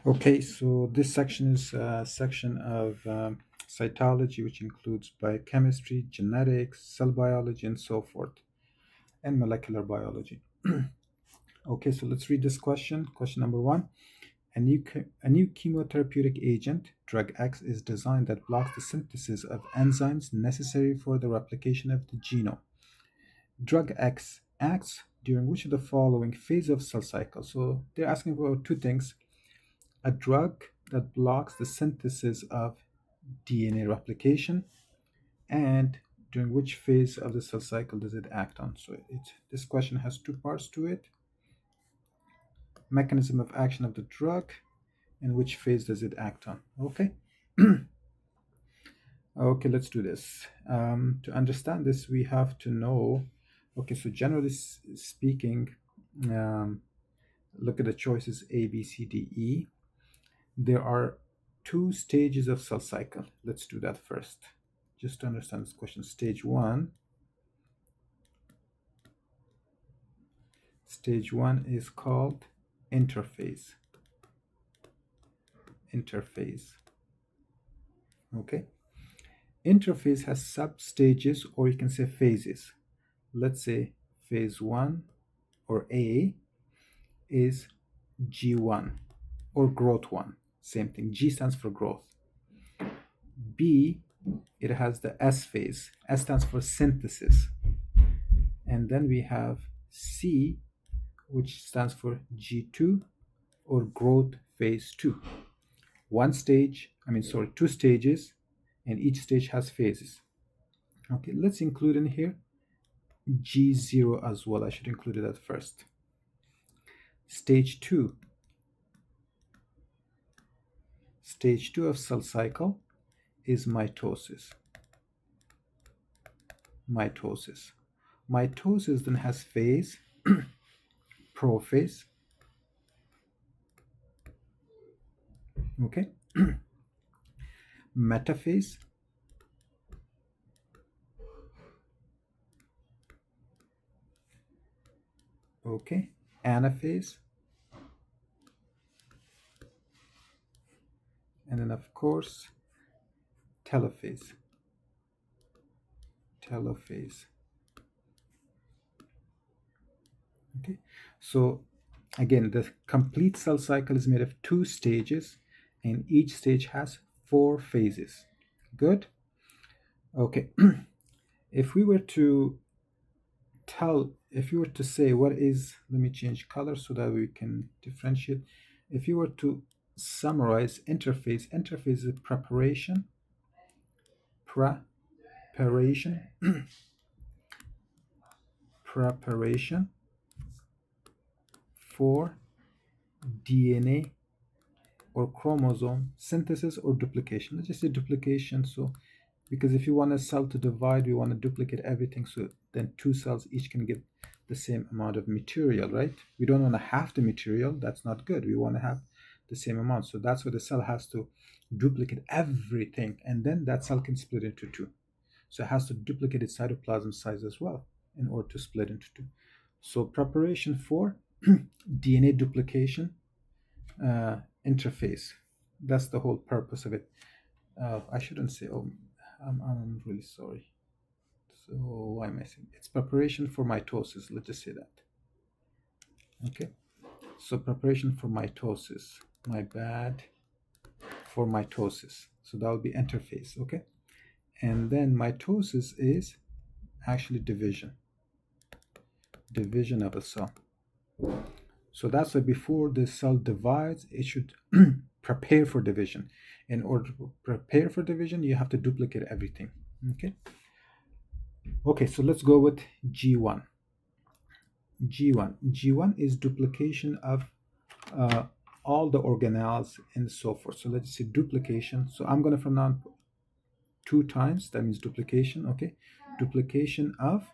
Okay, so this section is a section of cytology, which includes biochemistry, genetics, cell biology, and so forth, and molecular biology. Okay, so let's read this question. Question number one. A new chemotherapeutic agent, drug X, is designed that blocks the synthesis of enzymes necessary for the replication of the genome. Drug X acts during which of the following phase of cell cycle? So they're asking for two things: a drug that blocks the synthesis of DNA replication, and during which phase of the cell cycle does it act on? So this question has two parts to it: mechanism of action of the drug, and which phase does it act on. Okay. Okay, let's do this. To understand this, we have to know. Okay, so generally speaking, look at the choices A, B, C, D, E. There are two stages of cell cycle. Let's do that first, just to understand this question. Stage one is called interphase. Okay. Interphase has sub-stages, or you can say phases. Let's say phase 1, or A, is G1, or growth 1. Same thing. G stands for growth. B, it has the S phase. S stands for synthesis. And then we have C, which stands for G2, or growth phase 2. Two stages, and each stage has phases. Okay, let's include in here G0 as well. I should include it at first. Stage 2 of cell cycle is mitosis. Mitosis then has phase, prophase. Okay. Metaphase. Okay. Anaphase. And then, of course, telophase. Okay. So again, the complete cell cycle is made of two stages, and each stage has 4 phases. Good. Okay. If we were to say what is, let me change color so that we can differentiate. If you were to summarize interphase is preparation for DNA or chromosome synthesis or duplication. Let's just say duplication. So because if you want a cell to divide, we want to duplicate everything, so then 2 cells each can get the same amount of material, right? We don't want to have the material. That's not good. We want to have the same amount. So that's why the cell has to duplicate everything, and then that cell can split into 2. So it has to duplicate its cytoplasm size as well in order to split into 2. So preparation for DNA duplication, interphase. That's the whole purpose of it. I shouldn't say, I'm really sorry. So why am I saying? It's preparation for mitosis. Let's just say that. Okay. So preparation for mitosis. My bad. For mitosis. So that will be interphase. Okay. And then mitosis is actually division of a cell. So that's why before the cell divides, it should prepare for division. In order to prepare for division, you have to duplicate everything. Okay, so let's go with G1. G1 is duplication of all the organelles and so forth. So let's say duplication. So I'm going to pronounce 2 times. That means duplication. Okay, duplication of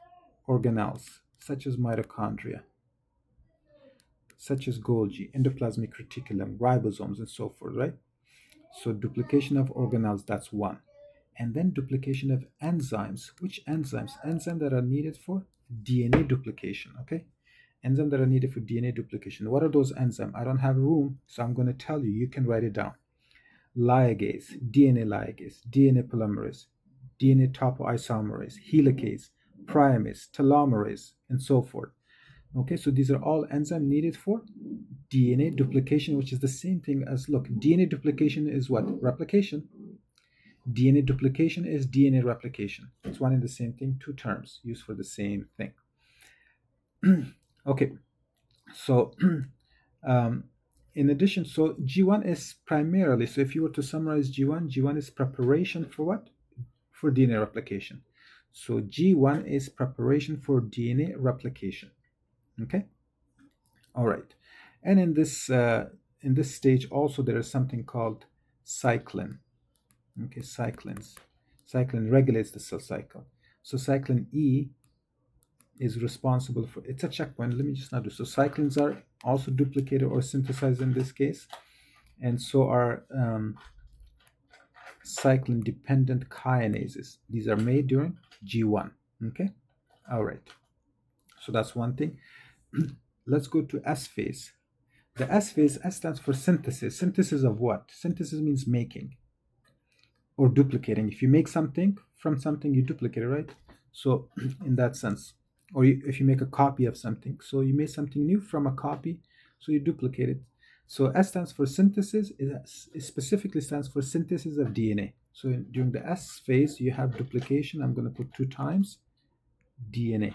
organelles such as mitochondria, such as Golgi, endoplasmic reticulum, ribosomes, and so forth, right? So duplication of organelles, that's 1. And then duplication of enzymes. Which enzymes? Enzymes that are needed for DNA duplication, okay? Enzymes that are needed for DNA duplication. What are those enzymes? I don't have room, so I'm going to tell you. You can write it down. Ligase, DNA polymerase, DNA topoisomerase, helicase, primase, telomerase, and so forth. Okay, so these are all enzymes needed for DNA duplication, which is the same thing as, look, DNA duplication is what? Replication. DNA duplication is DNA replication. It's one and the same thing, two terms used for the same thing. Okay, so in addition, so G1 is primarily, so if you were to summarize G1 is preparation for what? For DNA replication. So G1 is preparation for DNA replication. Okay, all right. And in this stage also there is something called cyclin. Okay, cyclins. Cyclin regulates the cell cycle. So cyclin E is responsible for, it's a checkpoint. Let me just not do. So cyclins are also duplicated or synthesized in this case, and so are cyclin dependent kinases. These are made during G1. Okay, all right. So that's one thing. Let's go to S phase. The S phase, S stands for synthesis. Synthesis of what? Synthesis means making or duplicating. If you make something from something, you duplicate it, right? So in that sense, or if you make a copy of something, so you made something new from a copy, so you duplicate it. So S stands for synthesis. It specifically stands for synthesis of DNA. So during the S phase, you have duplication. I'm going to put 2 times DNA.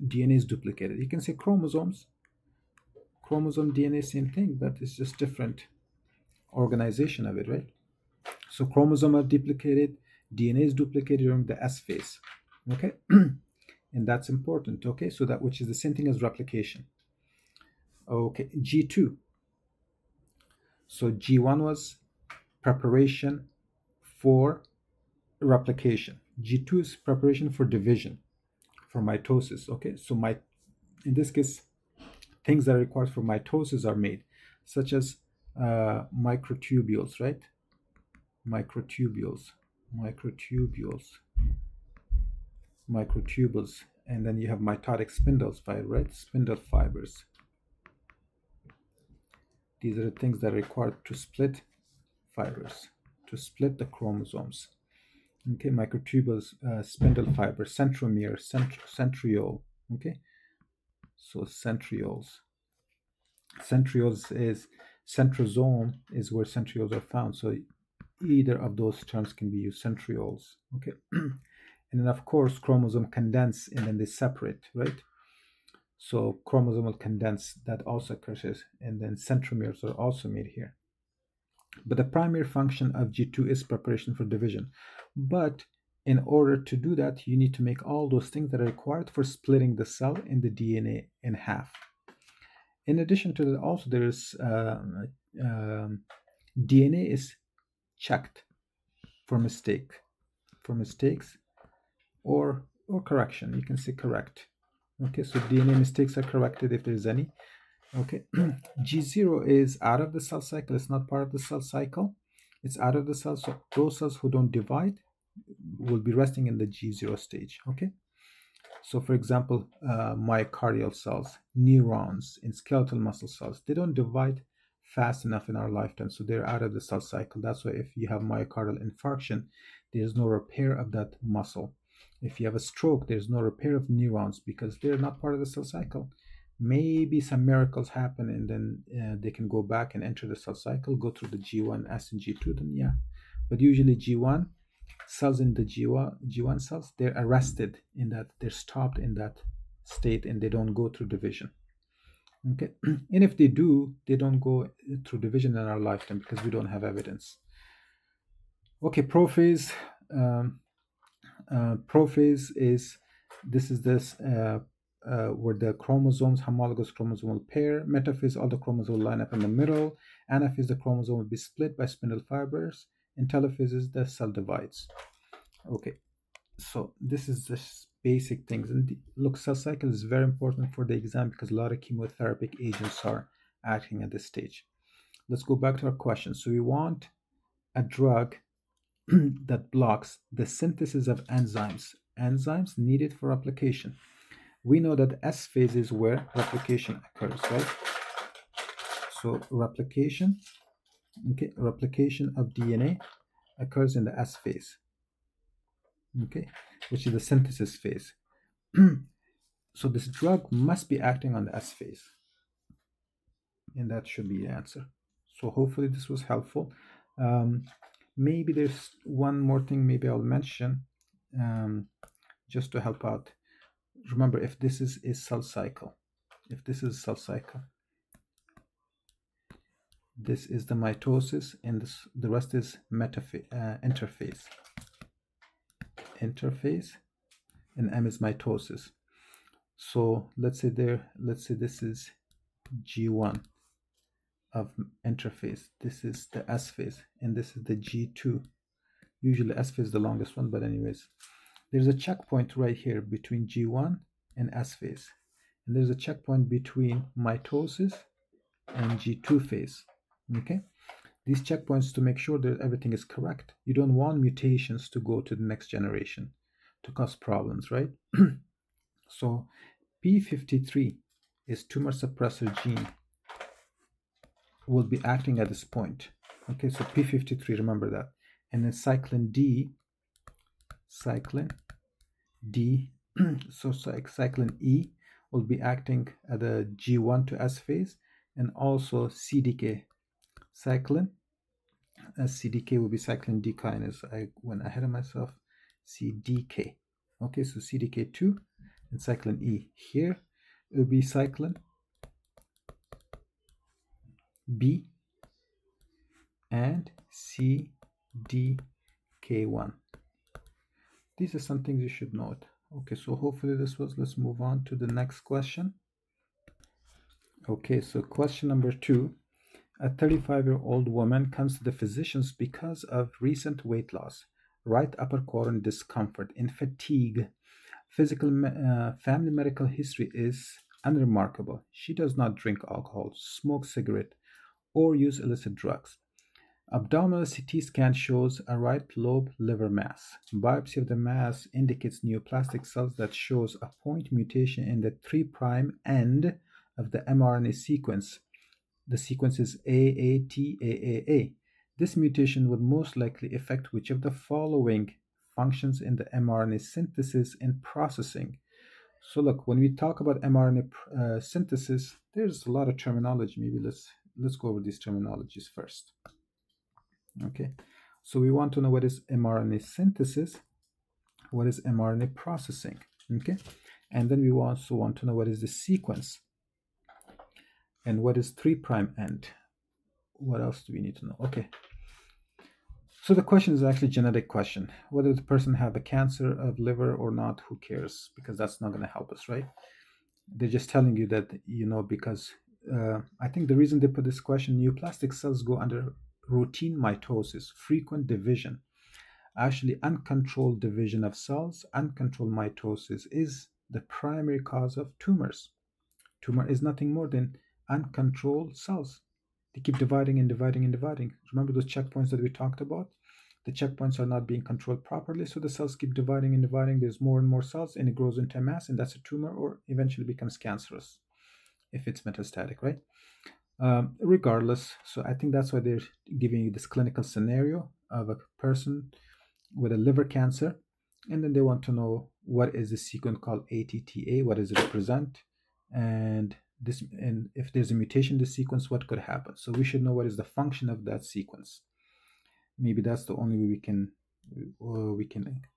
DNA is duplicated. You can say chromosomes. Chromosome DNA, same thing, but it's just different organization of it, right? So chromosomes are duplicated, DNA is duplicated during the S phase. Okay, and that's important. Okay, so that, which is the same thing as replication. Okay, G2. So G1 was preparation for replication. G2 is preparation for division, for mitosis. Okay, so in this case, things that are required for mitosis are made, such as microtubules, right? Microtubules, and then you have mitotic spindles, right? Spindle fibers. These are the things that are required to split fibers, to split the chromosomes. Okay, microtubules, spindle fiber, centromere, centriole. Okay, so centrioles. Centrioles is, centrosome is where centrioles are found. So either of those terms can be used, centrioles. Okay, and then of course chromosome condense and then they separate, right? So chromosomal condense, that also occurs, and then centromeres are also made here. But the primary function of G2 is preparation for division. But in order to do that, you need to make all those things that are required for splitting the cell in the DNA in half. In addition to that, also there is DNA is checked for mistakes or correction. You can say correct. Okay, so DNA mistakes are corrected if there's any. Okay, G0 is out of the cell cycle. It's not part of the cell cycle. It's out of the cell. So those cells who don't divide will be resting in the G0 stage. Okay, so for example, myocardial cells, neurons, and skeletal muscle cells, they don't divide fast enough in our lifetime, so they're out of the cell cycle. That's why if you have myocardial infarction, there's no repair of that muscle. If you have a stroke, there's no repair of neurons because they're not part of the cell cycle. Maybe some miracles happen and then they can go back and enter the cell cycle, go through the G1, S, and G2, then yeah. But usually G1 cells in the G1 cells, they're arrested in that, they're stopped in that state and they don't go through division. Okay, and if they do, they don't go through division in our lifetime because we don't have evidence. Okay, prophase. Prophase is, this where the chromosomes, homologous chromosomal pair. Metaphase, all the chromosomes will line up in the middle. Anaphase, the chromosome will be split by spindle fibers. And telophase is the cell divides. Okay, so this is just basic things. And look, cell cycle is very important for the exam because a lot of chemotherapeutic agents are acting at this stage. Let's go back to our question. So we want a drug that blocks the synthesis of enzymes needed for replication. We know that S phase is where replication occurs, right? So replication, okay, replication of DNA occurs in the S phase, okay, which is the synthesis phase. So this drug must be acting on the S phase, and that should be the answer. So hopefully this was helpful. Maybe there's one more thing maybe I'll mention, just to help out. Remember, if this is a cell cycle, this is the mitosis, and the rest is interphase, and M is mitosis. So let's say this is G1 of interphase. This is the S phase, and this is the G2. Usually S phase is the longest one, but anyways, there's a checkpoint right here between G1 and S phase, and there's a checkpoint between mitosis and G2 phase. Okay, these checkpoints, to make sure that everything is correct, you don't want mutations to go to the next generation to cause problems, right? So P53 is tumor suppressor gene, will be acting at this point. Okay, so P53, remember that. And then cyclin D, so cyclin E will be acting at the G1 to S phase, and also CDK, CDK will be cyclin D kinase. I went ahead of myself. CDK. Okay, so CDK2 and cyclin E. Here it will be cyclin B and CDK1. These are some things you should note. Okay, so hopefully this was. Let's move on to the next question. Okay, so question number 2. A 35-year-old woman comes to the physicians because of recent weight loss, right upper quadrant discomfort, and fatigue. Family medical history is unremarkable. She does not drink alcohol, smoke cigarette, or use illicit drugs. Abdominal CT scan shows a right lobe liver mass. Biopsy of the mass indicates neoplastic cells that shows a point mutation in the 3' end of the mRNA sequence. The sequence is AATAAA. This mutation would most likely affect which of the following functions in the mRNA synthesis and processing. So look, when we talk about mRNA synthesis, there's a lot of terminology. Maybe let's go over these terminologies first. Okay, so we want to know what is mRNA synthesis, what is mRNA processing, okay, and then we also want to know what is the sequence, and what is 3' end. What else do we need to know? Okay, so the question is actually a genetic question. Whether the person have a cancer of liver or not, who cares? Because that's not going to help us, right? They're just telling you that, because I think the reason they put this question, neoplastic cells go under routine mitosis, frequent division. Actually, uncontrolled division of cells, uncontrolled mitosis is the primary cause of tumors. Tumor is nothing more than uncontrolled cells. They keep dividing and dividing and dividing. Remember those checkpoints that we talked about? The checkpoints are not being controlled properly, so the cells keep dividing and dividing. There's more and more cells, and it grows into a mass, and that's a tumor, or eventually becomes cancerous if it's metastatic, right? Regardless, so I think that's why they're giving you this clinical scenario of a person with a liver cancer, and then they want to know what is the sequence called ATTA, what does it represent, and if there's a mutation in the sequence, what could happen. So we should know what is the function of that sequence. Maybe that's the only way we can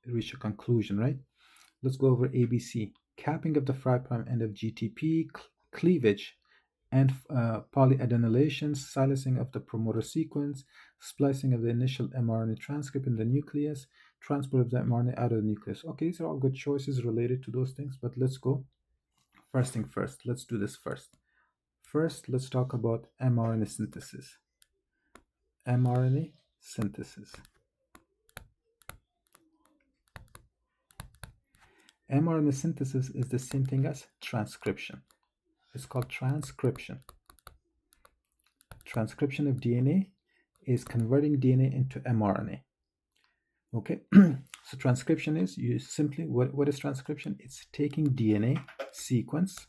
reach a conclusion, right? Let's go over ABC. Capping of the 5' end of GTP, cleavage and polyadenylation, silencing of the promoter sequence, splicing of the initial mRNA transcript in the nucleus, transport of the mRNA out of the nucleus. Okay, these are all good choices related to those things, but let's go. First thing first, let's do this first. First, let's talk about mRNA synthesis. mRNA synthesis. mRNA synthesis is the same thing as transcription. It's called transcription. Transcription of DNA is converting DNA into mRNA. Okay, So transcription is, you simply, what is transcription? It's taking DNA sequence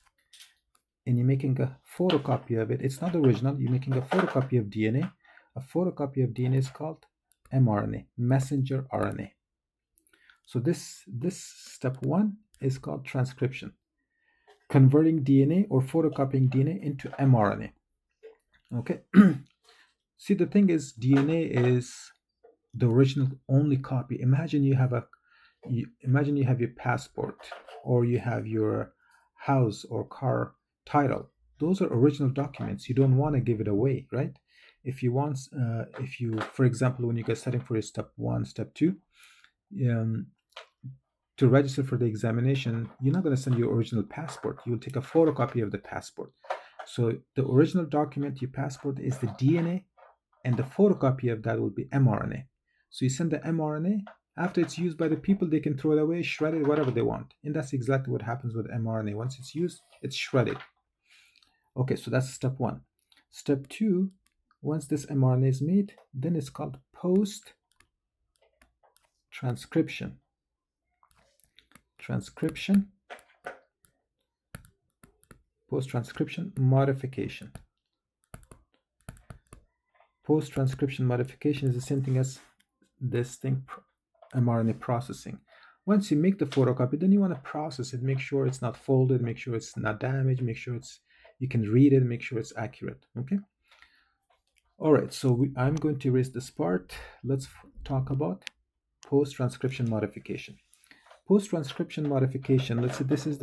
and you're making a photocopy of it. It's not the original. You're making a photocopy of DNA. A photocopy of DNA is called mRNA, messenger RNA. So this step 1 is called transcription, converting DNA or photocopying DNA into mRNA. Okay. See, the thing is, DNA is the original only copy. Imagine you have your passport, or you have your house or car title. Those are original documents. You don't want to give it away, right? If you, for example, when you get studying for your step 1, step 2, to register for the examination, you're not going to send your original passport. You'll take a photocopy of the passport. So the original document, your passport, is the DNA, and the photocopy of that will be mRNA. So you send the mRNA. After it's used by the people, they can throw it away, shred it, whatever they want. And that's exactly what happens with mRNA. Once it's used, it's shredded. Okay, so that's step 1. Step 2, once this mRNA is made, then it's called post-transcription. Post-transcription modification. Post-transcription modification is the same thing as this thing, mRNA processing. Once you make the photocopy, then you want to process it, make sure it's not folded, make sure it's not damaged, make sure you can read it, make sure it's accurate. Okay. All right. So I'm going to erase this part. Let's talk about post-transcription modification. Post-transcription modification. Let's say this is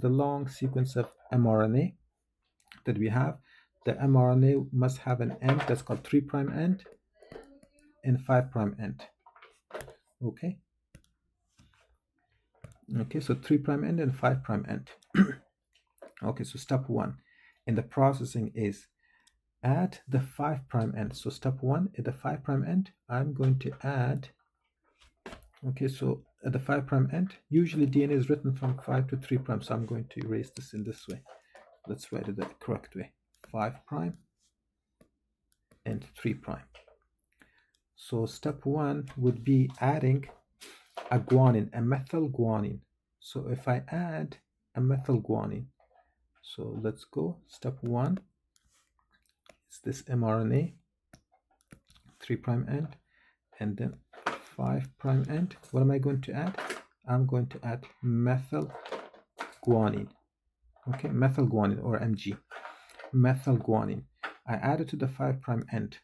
the long sequence of mRNA that we have. The mRNA must have an end that's called 3' end and 5' end. Okay. Okay, so 3' end and 5' end. Okay, so step 1 in the processing is add the 5' end. So step 1 at the 5' end, I'm going to add. Okay, so at the 5' end, usually DNA is written from 5 to 3', so I'm going to erase this in this way. Let's write it the correct way. 5' and 3'. So step 1 would be adding a guanine, a methyl guanine. So if I add a methyl guanine, so let's go. Step 1 is this mRNA, 3' end, and then 5' end. What am I going to add? I'm going to add methyl guanine. Okay, methyl guanine, or Mg. Methyl guanine. I add it to the 5' end.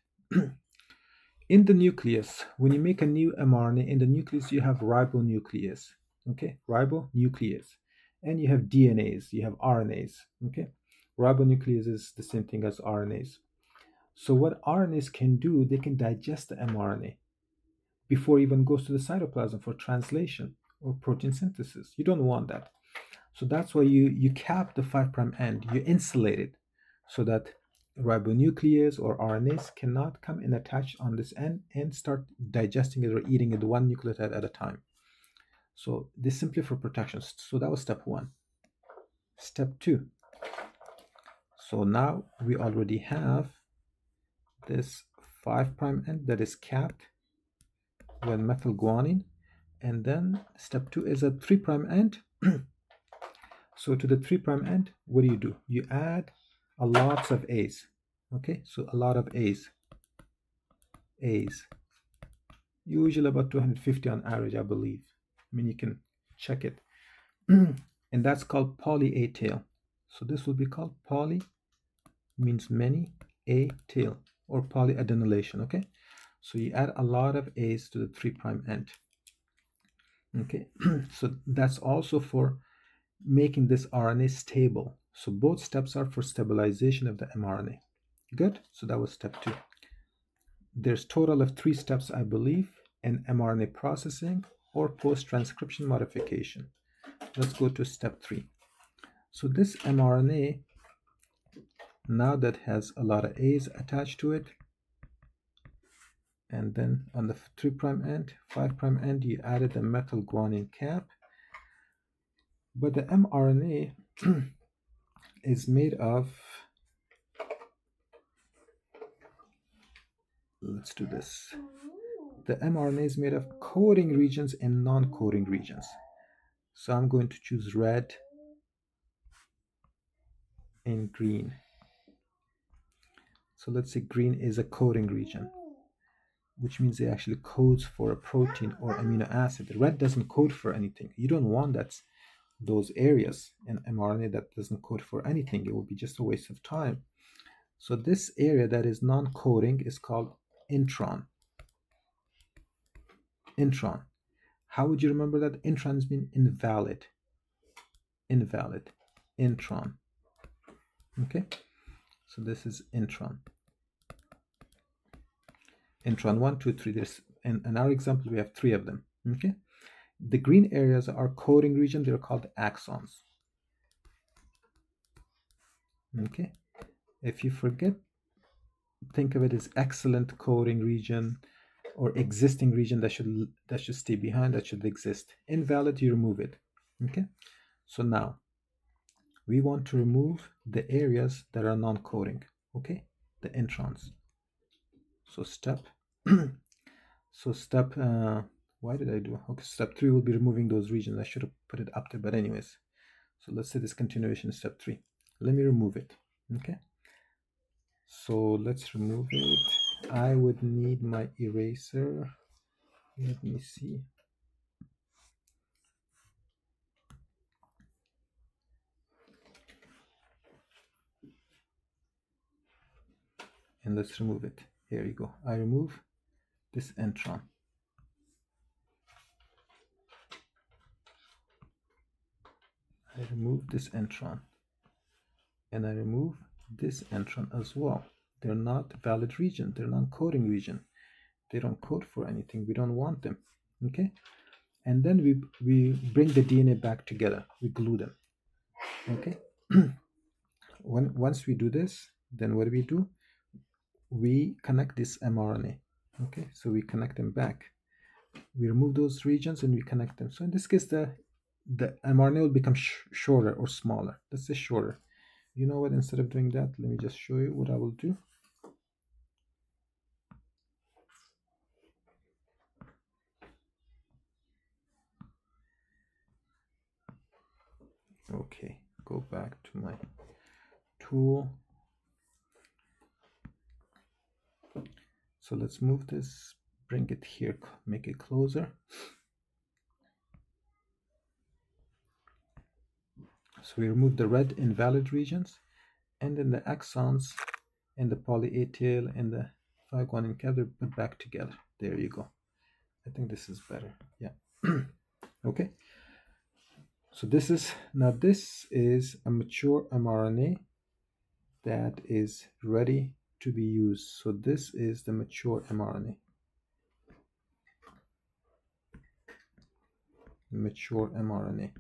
In the nucleus, when you make a new mRNA, in the nucleus you have ribonuclease. Okay, ribonuclease. And you have DNAs, you have RNAs. Okay, ribonuclease is the same thing as RNAs. So what RNAs can do, they can digest the mRNA before it even goes to the cytoplasm for translation or protein synthesis. You don't want that. So that's why you cap the 5' end, you insulate it so that ribonuclease or RNAs cannot come and attach on this end and start digesting it or eating it one nucleotide at a time. So this is simply for protection. So that was step 1. Step 2. So now we already have this 5' end that is capped with methyl guanine, and then step 2 is a 3' end. So to the 3' end, what do? You add a lots of A's. Okay, so a lot of A's. Usually about 250 on average, I believe. I mean, you can check it. And that's called poly A tail. So this will be called poly, means many, A tail, or polyadenylation. Okay, so you add a lot of A's to the 3' end. Okay, so that's also for making this RNA stable. So both steps are for stabilization of the mRNA. Good. So that was step 2. There's total of 3 steps, I believe, in mRNA processing or post-transcription modification. Let's go to step 3. So this mRNA, now that has a lot of A's attached to it, and then on the 3' end, 5' end, you added the methyl guanine cap. But the mRNA is made of, let's do this. the mRNA is made of coding regions and non-coding regions. So I'm going to choose red and green. So let's say green is a coding region, which means it actually codes for a protein or amino acid. Red doesn't code for anything. You don't want those areas in mRNA that doesn't code for anything. It will be just a waste of time. So this area that is non-coding is called intron. Intron. How would you remember that? Intron has been invalid. Invalid. Intron. Okay. So this is intron. Intron 1, 2, 3. There's in our example we have 3 of them. Okay. The green areas are coding region. They're called axons. Okay. If you forget, think of it as excellent coding region or existing region that should stay behind, that should exist. Invalid, you remove it. Okay. So now we want to remove the areas that are non-coding. Okay, the introns. So step. Why did I do? Okay, step 3 will be removing those regions. I should have put it up there, but anyways. So let's say this continuation is step 3. Let me remove it. Okay. So let's remove it. I would need my eraser. Let me see. And let's remove it. Here you go. I remove this intron. I remove this intron. And I remove this intron as well. They're not valid region. They're non-coding region. They don't code for anything. We don't want them. Okay. And then we bring the DNA back together. We glue them. Okay. Once we do this, then what do? We connect this mRNA. Okay. So we connect them back. We remove those regions and we connect them. So in this case, the mRNA will become shorter or smaller. Let's say shorter. You know what? Instead of doing that, let me just show you what I will do. Okay, go back to my tool. So let's move this, bring it here, make it closer. So we remove the red invalid regions, and then the exons and the poly A tail and the 5-1 encapsulator put back together. There you go. I think this is better. Yeah. Okay. So this is a mature mRNA that is ready to be used. So this is the mature mRNA. Mature mRNA.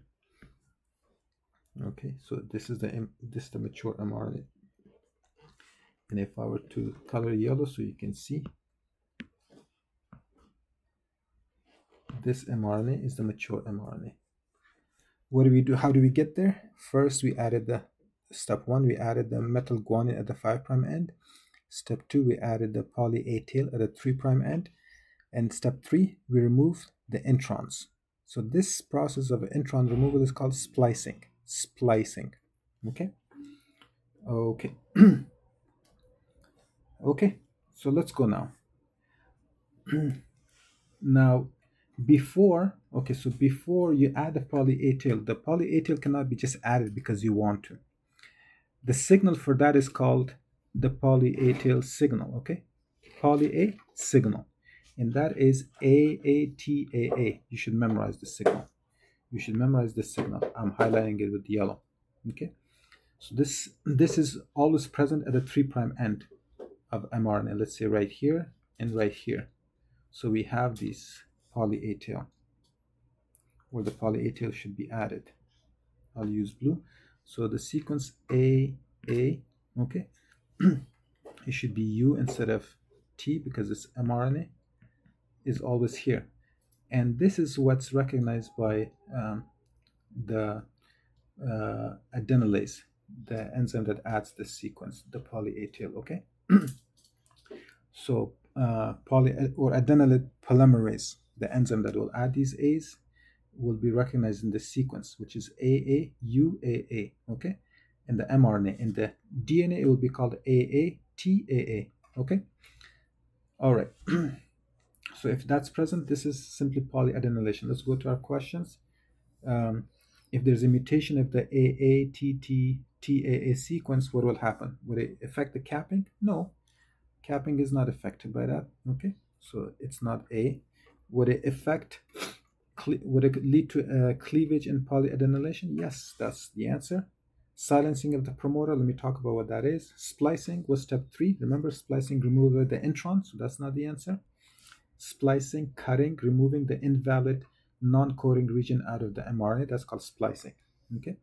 Okay, so this is the mature mRNA. And if I were to color yellow so you can see, this mRNA is the mature mRNA. What do we do? How do we get there? First, we added the step 1, we added the methyl guanine at the 5' end. Step 2, we added the poly A tail at the 3' end. And step 3, we removed the introns. So this process of intron removal is called splicing. Splicing. Okay? Okay. Okay, so let's go now. Now, before you add the poly A tail cannot be just added because you want to. The signal for that is called the poly A tail signal, okay? Poly A signal. And that is AATAA. You should memorize the signal. You should memorize the signal. I'm highlighting it with yellow, okay? So this is always present at the 3' end of mRNA. Let's say right here and right here. So we have these poly A tail, where the poly A tail should be added. I'll use blue. So the sequence AA, okay, it should be U instead of T because it's mRNA, is always here. And this is what's recognized by the adenylase, the enzyme that adds this sequence, the poly A tail, okay? So poly or adenylate polymerase, the enzyme that will add these A's, will be recognized in the sequence, which is AAUAA. Okay, in the mRNA. In the DNA, it will be called AATAA. Okay, all right. So if that's present, this is simply polyadenylation. Let's go to our questions. If there's a mutation of the AATTAA sequence, what will happen? Would it affect the capping? No, capping is not affected by that. Okay, so it's not A. Would it affect? Would it lead to cleavage in polyadenylation? Yes, that's the answer. Silencing of the promoter, let me talk about what that is. Splicing was step 3. Remember, splicing removed the intron, so that's not the answer. Splicing, cutting, removing the invalid non-coding region out of the mRNA, that's called splicing. Okay.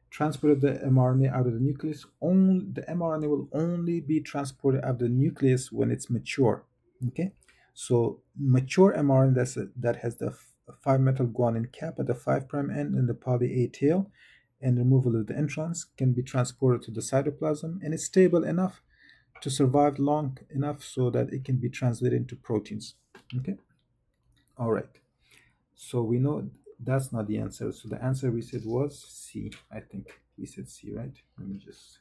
Transport of the mRNA out of the nucleus. The mRNA will only be transported out of the nucleus when it's mature. Okay. So mature mRNA that has the 5-methyl guanine cap at the 5' end and the poly A tail, and removal of the introns, can be transported to the cytoplasm, and it's stable enough to survive long enough so that it can be translated into proteins. Okay. All right. So we know that's not the answer. So the answer we said was C. I think we said C, right? Let me just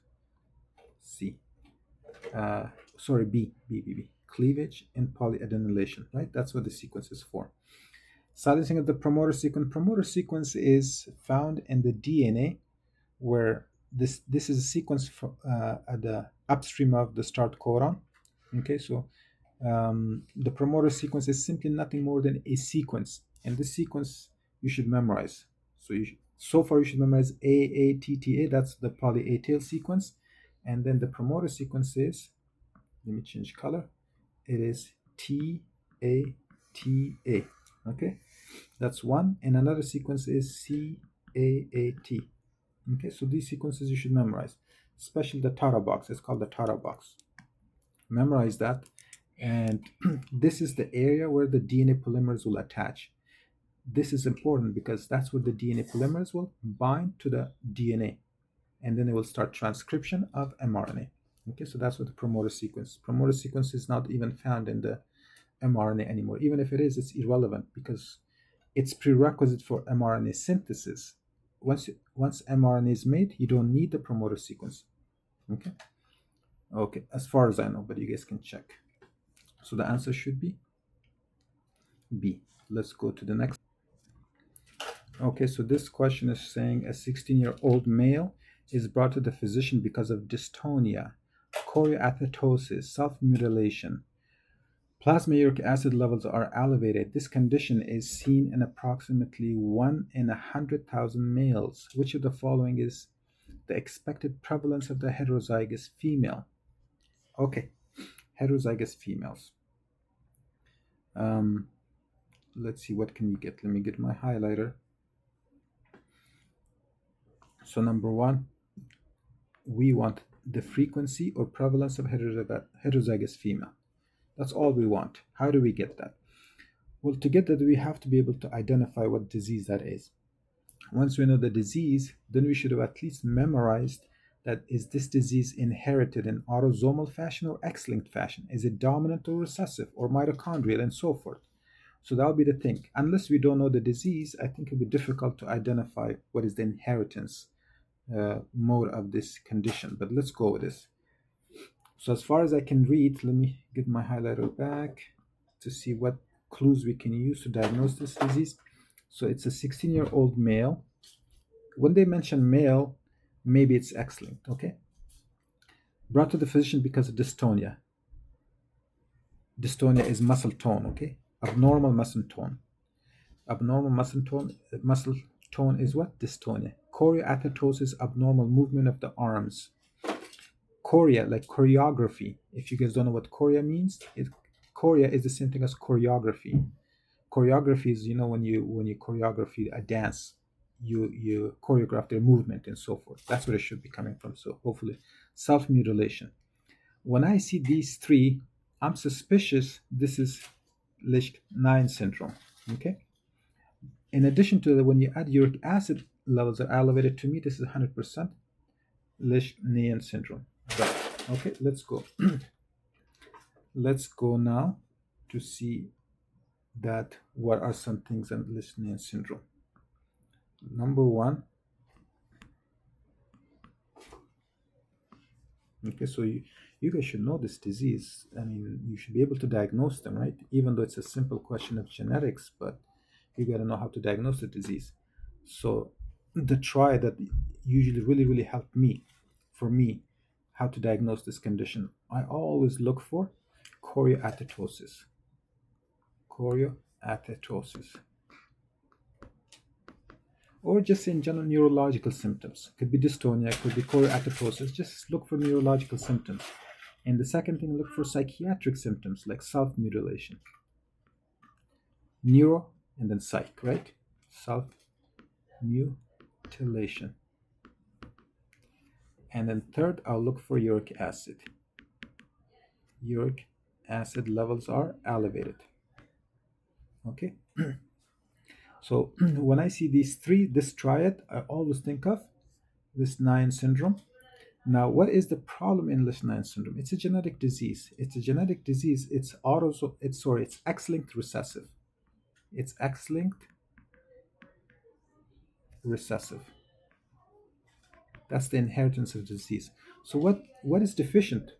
C. Sorry, B. Cleavage and polyadenylation, right? That's what the sequence is for. Silencing of the promoter sequence. Promoter sequence is found in the DNA, where this is a sequence at the upstream of the start codon. Okay, so the promoter sequence is simply nothing more than a sequence, and this sequence you should memorize. So far you should memorize AATTA, that's the poly A tail sequence, and then the promoter sequence is, let me change color, it is TATA. Okay, that's one, and another sequence is CAAT. Okay, so these sequences you should memorize, especially the Tara box. It's called the Tara box. Memorize that. And this is the area where the DNA polymerase will attach. This is important because that's where the DNA polymerase will bind to the DNA, and then it will start transcription of mRNA. Okay, so that's what the promoter sequence. Promoter sequence is not even found in the mRNA anymore. Even if it is, it's irrelevant because it's prerequisite for mRNA synthesis. Once mRNA is made, you don't need the promoter sequence. Okay, as far as I know, but you guys can check. So the answer should be B. Let's go to the next. Okay, so this question is saying a 16-year-old male is brought to the physician because of dystonia, chorioathetosis, self-mutilation. Plasma uric acid levels are elevated. This condition is seen in approximately 1 in 100,000 males. Which of the following is the expected prevalence of the heterozygous female? Okay, heterozygous females. Let's see, what can we get? Let me get my highlighter. So number 1, we want the frequency or prevalence of heterozygous female. That's all we want. How do we get that? Well, to get that, we have to be able to identify what disease that is. Once we know the disease, then we should have at least memorized that is this disease inherited in autosomal fashion or X-linked fashion? Is it dominant or recessive or mitochondrial and so forth? So that'll be the thing. Unless we don't know the disease, I think it'll be difficult to identify what is the inheritance mode of this condition. But let's go with this. So as far as I can read, let me get my highlighter back to see what clues we can use to diagnose this disease. So it's a 16-year-old male. When they mention male, maybe it's X-linked, okay? Brought to the physician because of dystonia. Dystonia is muscle tone, okay? Abnormal muscle tone. Abnormal muscle tone is what? Dystonia. Chorioathetosis, abnormal movement of the arms. Chorea, like choreography. If you guys don't know what chorea means, chorea is the same thing as choreography. Choreography is, when you choreography a dance, you choreograph their movement and so forth. That's where it should be coming from. So hopefully, self-mutilation. When I see these three, I'm suspicious this is Lesch-9 syndrome. Okay. In addition to that, when you add uric acid levels are elevated, to me this is 100% Lesch-9 syndrome. But, okay, let's go. Let's go now to see that what are some things in Leishman syndrome. Number one, okay, so you guys should know this disease. I mean, you should be able to diagnose them, right? Even though it's a simple question of genetics, but you got to know how to diagnose the disease. So the try that usually really helped me, for me, how to diagnose this condition, I always look for chorioathetosis. Chorioathetosis. Or just in general neurological symptoms. Could be dystonia, could be chorioathetosis. Just look for neurological symptoms. And the second thing, look for psychiatric symptoms like self-mutilation. Neuro and then psych, right? Self-mutilation. And then third, I'll look for uric acid. Uric acid levels are elevated. Okay. So when I see these three, this triad, I always think of Leishman syndrome. Now, what is the problem in Leishman syndrome? It's a genetic disease. It's X-linked recessive. It's X-linked recessive. That's the inheritance of the disease. So what is deficient?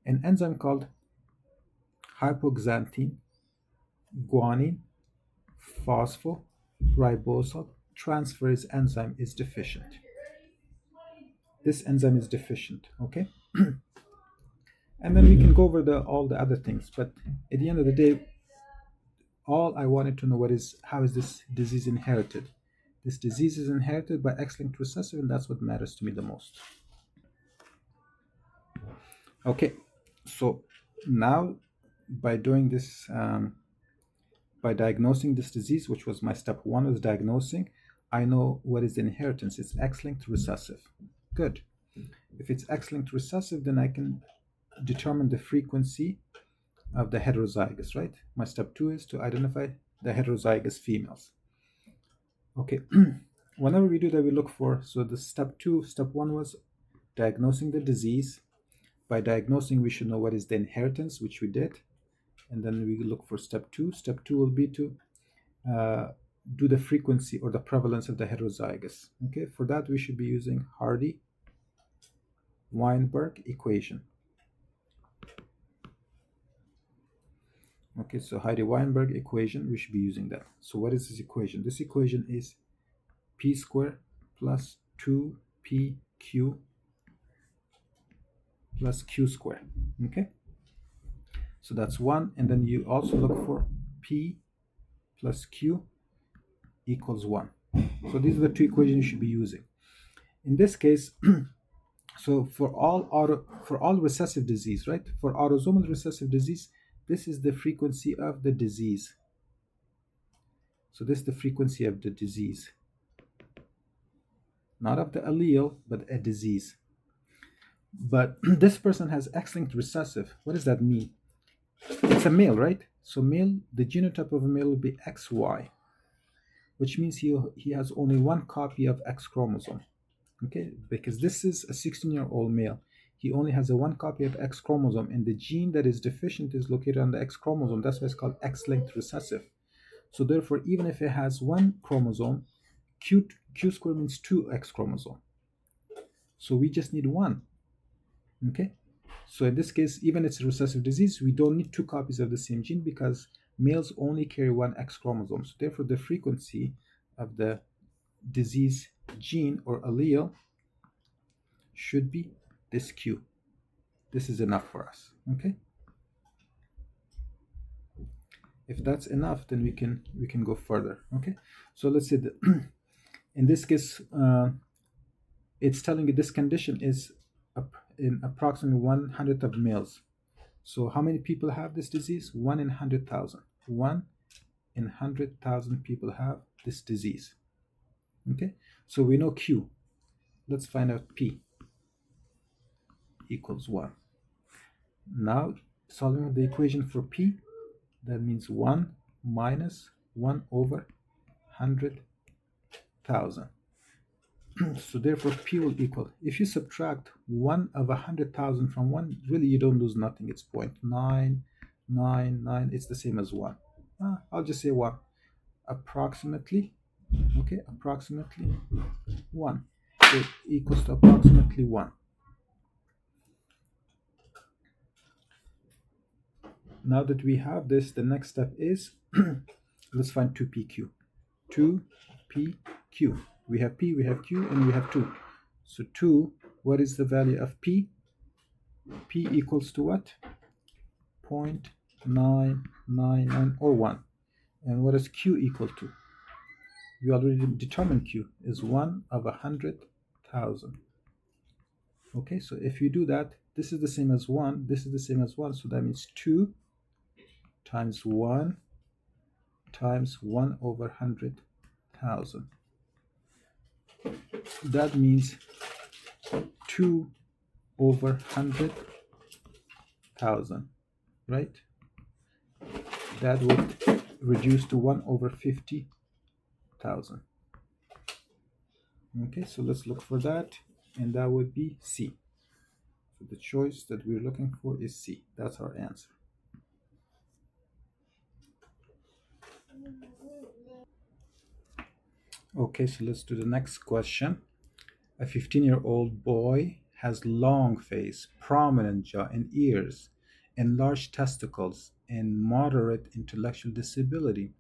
An enzyme called hypoxanthine guanine phosphorybosyl transferase enzyme is deficient. This enzyme is deficient, okay? And then we can go over all the other things, but at the end of the day, all I wanted to know how is this disease inherited? This disease is inherited by X-linked recessive, and that's what matters to me the most. Okay, so now by doing this, by diagnosing this disease, which was my step one, was diagnosing, I know what is the inheritance. It's X-linked recessive. Good. If it's X-linked recessive, then I can determine the frequency of the heterozygous, right? My step two is to identify the heterozygous females. Okay, whenever we do that, we look for, so the step one was diagnosing the disease. By diagnosing, we should know what is the inheritance, which we did. And then we look for step two. Step two will be to do the frequency or the prevalence of the heterozygous. Okay, for that, we should be using Hardy-Weinberg equation. Okay, so Hardy-Weinberg equation, we should be using that. So what is this equation? This equation is p squared plus 2pq plus q squared. Okay, so that's 1. And then you also look for p plus q equals 1. So these are the two equations you should be using. In this case, so for all recessive disease, right? For autosomal recessive disease, this is the frequency of the disease. So this is the frequency of the disease. Not of the allele, but a disease. But this person has X-linked recessive. What does that mean? It's a male, right? So male, the genotype of a male will be XY, which means he has only one copy of X chromosome. Okay, because this is a 16-year-old male. He only has a one copy of X chromosome, and the gene that is deficient is located on the X chromosome. That's why it's called X-linked recessive. So therefore, even if it has one chromosome, Q squared means 2 X chromosome. So we just need 1. Okay, so in this case, even it's a recessive disease, we don't need 2 copies of the same gene because males only carry 1 X chromosome. So therefore, the frequency of the disease gene or allele should be this Q. This is enough for us. Okay, if that's enough, then we can go further. Okay, so let's say that in this case, it's telling you this condition is in approximately 1/100th of males. So how many people have this disease? 1 in 100,000. 1 in 100,000 people have this disease. Okay, so we know Q. Let's find out P equals 1. Now solving the equation for P, that means 1 minus 1 over 100,000. So therefore, P will equal. If you subtract 1/100,000 from 1, really you don't lose nothing. It's 0.999. It's the same as 1. I'll just say 1. Approximately, okay, approximately 1. So it equals to approximately 1. Now that we have this, the next step is let's find 2PQ. 2PQ. We have P, we have Q, and we have 2. So 2, what is the value of P? P equals to what? 0.999 or 1. And what is Q equal to? We already determined Q is 1/100,000. Okay, so if you do that, this is the same as 1, this is the same as 1, so that means 2 times 1 times 1/100,000. That means 2/100,000, right? That would reduce to 1/50,000. Okay, so let's look for that, and that would be C. So the choice that we're looking for is C. That's our answer. Okay, so let's do the next question. A 15-year-old boy has long face, prominent jaw and ears, enlarged testicles, and moderate intellectual disability.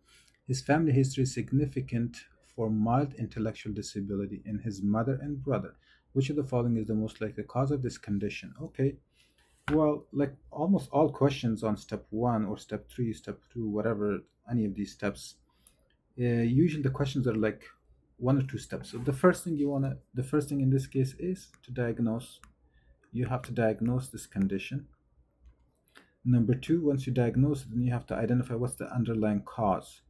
His family history is significant for mild intellectual disability in his mother and brother. Which of the following is the most likely cause of this condition? Okay, well, like almost all questions on step 1 or step 3, step 2, whatever, any of these steps, usually the questions are like 1 or 2 steps. So the first thing in this case is to diagnose. You have to diagnose this condition. Number 2, once you diagnose it, then you have to identify what's the underlying cause.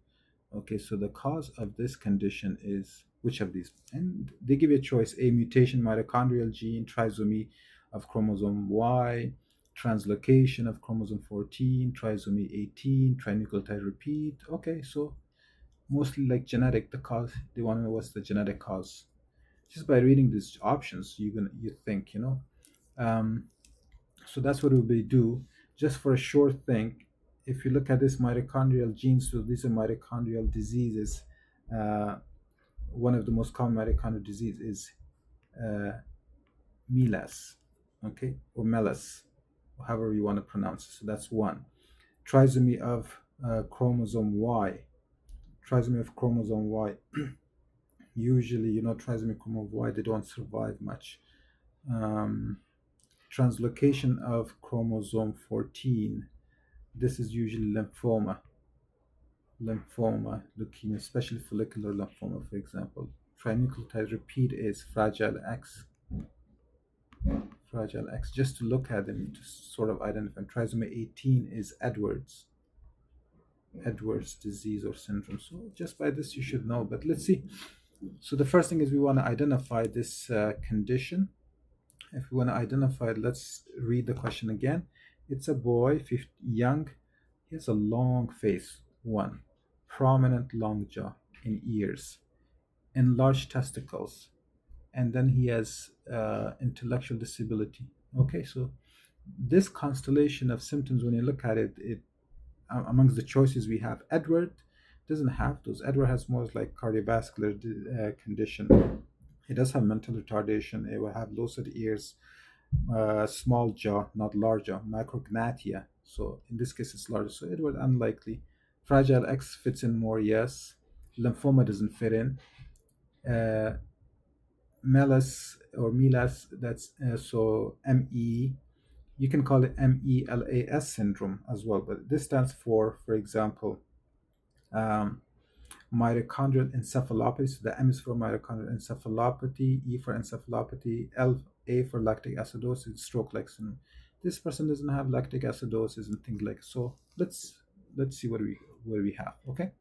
Okay, so the cause of this condition is which of these? And they give you a choice: a mutation, mitochondrial gene, trisomy of chromosome Y, translocation of chromosome 14, trisomy 18, trinucleotide repeat. Okay, so mostly like genetic, the cause. They want to know what's the genetic cause. Just by reading these options, you think, Um, so that's what we do. Just for a short thing, if you look at this mitochondrial genes, so these are mitochondrial diseases. Uh, One of the most common mitochondrial disease is uh, MELAS, okay, or MELAS, however you want to pronounce it. So that's one. Trisomy of chromosome Y. Trisomy of chromosome Y. Usually, trisomy chromosome Y, they don't survive much. Um, Translocation of chromosome 14. This is usually lymphoma, leukemia, especially follicular lymphoma, for example. Trinucleotide repeat is fragile X. Just to look at them to sort of identify. Trisomy 18 is Edwards disease or syndrome. So just by this you should know. But let's see. So the first thing is we want to identify this condition. If we want to identify it, let's read the question again. It's a boy, young. He has a long face, 1. Prominent long jaw and ears, enlarged testicles, and then he has intellectual disability. Okay, so this constellation of symptoms, when you look at it, amongst the choices we have, Edward doesn't have those. Edward has more like cardiovascular condition. He does have mental retardation. He will have lucid ears, small jaw, not large jaw, micrognathia. So in this case, it's larger. So Edward unlikely. Fragile X fits in more, yes. Lymphoma doesn't fit in. MELAS or MELAS, that's so ME. You can call it MELAS syndrome as well, but this stands for example, um, mitochondrial encephalopathy. So the M is for mitochondrial encephalopathy, E for encephalopathy, A for lactic acidosis, stroke-like syndrome. This person doesn't have lactic acidosis and things like so. Let's see what we have. Okay,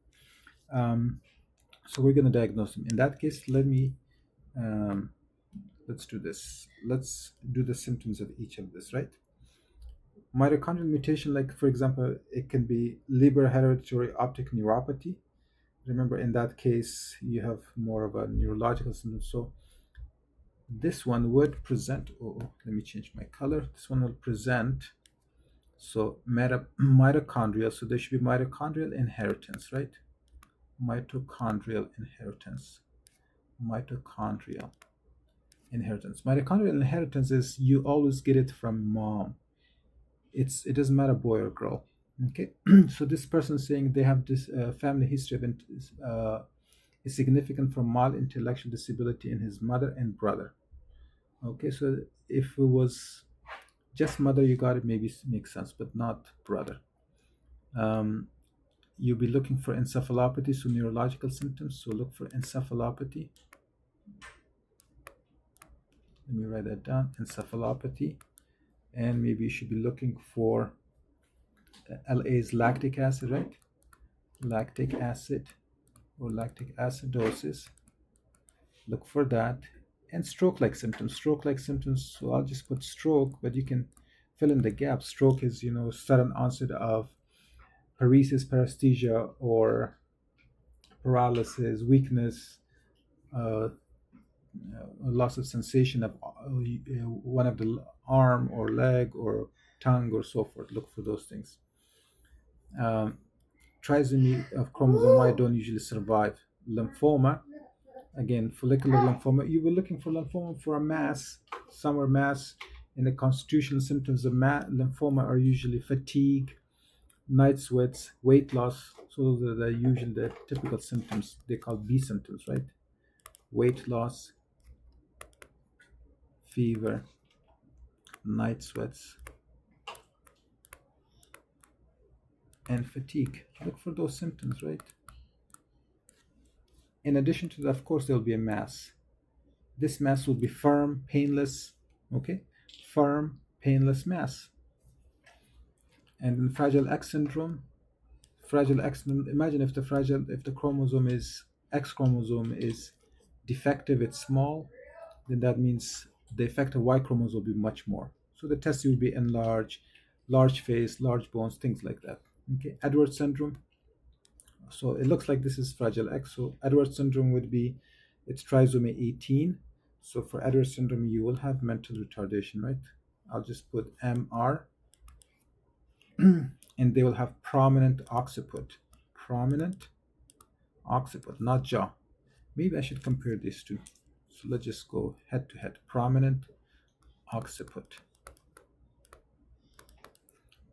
so we're going to diagnose them. In that case, um, let's do this. Let's do the symptoms of each of this, right? Mitochondrial mutation, like for example, it can be Leber hereditary optic neuropathy. Remember, in that case, you have more of a neurological symptom. So This one would present, oh, let me change my color. This one will present, so mitochondrial, so there should be mitochondrial inheritance, right? Mitochondrial inheritance. Mitochondrial inheritance. Mitochondrial inheritance is you always get it from mom. It doesn't matter boy or girl. Okay, so this person saying they have this family history of is significant for mild intellectual disability in his mother and brother. Okay, so if it was just mother, you got it, maybe makes sense, but not brother. Um, you'll be looking for encephalopathy, so neurological symptoms. So look for encephalopathy. Let me write that down, encephalopathy. And maybe you should be looking for La is lactic acid, right? Lactic acid or lactic acidosis. Look for that. And stroke-like symptoms. Stroke-like symptoms, so I'll just put stroke, but you can fill in the gap. Stroke is, sudden onset of paresis, paresthesia, or paralysis, weakness, loss of sensation of one of the arm or leg or tongue or so forth. Look for those things. Trisomy of chromosome Y don't usually survive. Lymphoma, again, follicular lymphoma. You were looking for lymphoma for a mass, summer mass. And the constitutional symptoms of lymphoma are usually fatigue, night sweats, weight loss. So those are usually the typical symptoms. They call B symptoms, right? Weight loss, fever, night sweats, and fatigue. Look for those symptoms, right? In addition to that, of course, there will be a mass. This mass will be firm, painless, okay? Firm, painless mass. And in Fragile X syndrome, imagine if the chromosome is, X chromosome is defective, it's small, then that means the effect of Y chromosome will be much more. So the testes will be enlarged, large face, large bones, things like that. Okay, Edwards syndrome. So it looks like this is Fragile X. So Edwards syndrome would be, it's trisomy 18. So for Edwards syndrome, you will have mental retardation, right? I'll just put MR. And they will have prominent occiput. Prominent occiput, not jaw. Maybe I should compare these two. So let's just go head to head. Prominent occiput.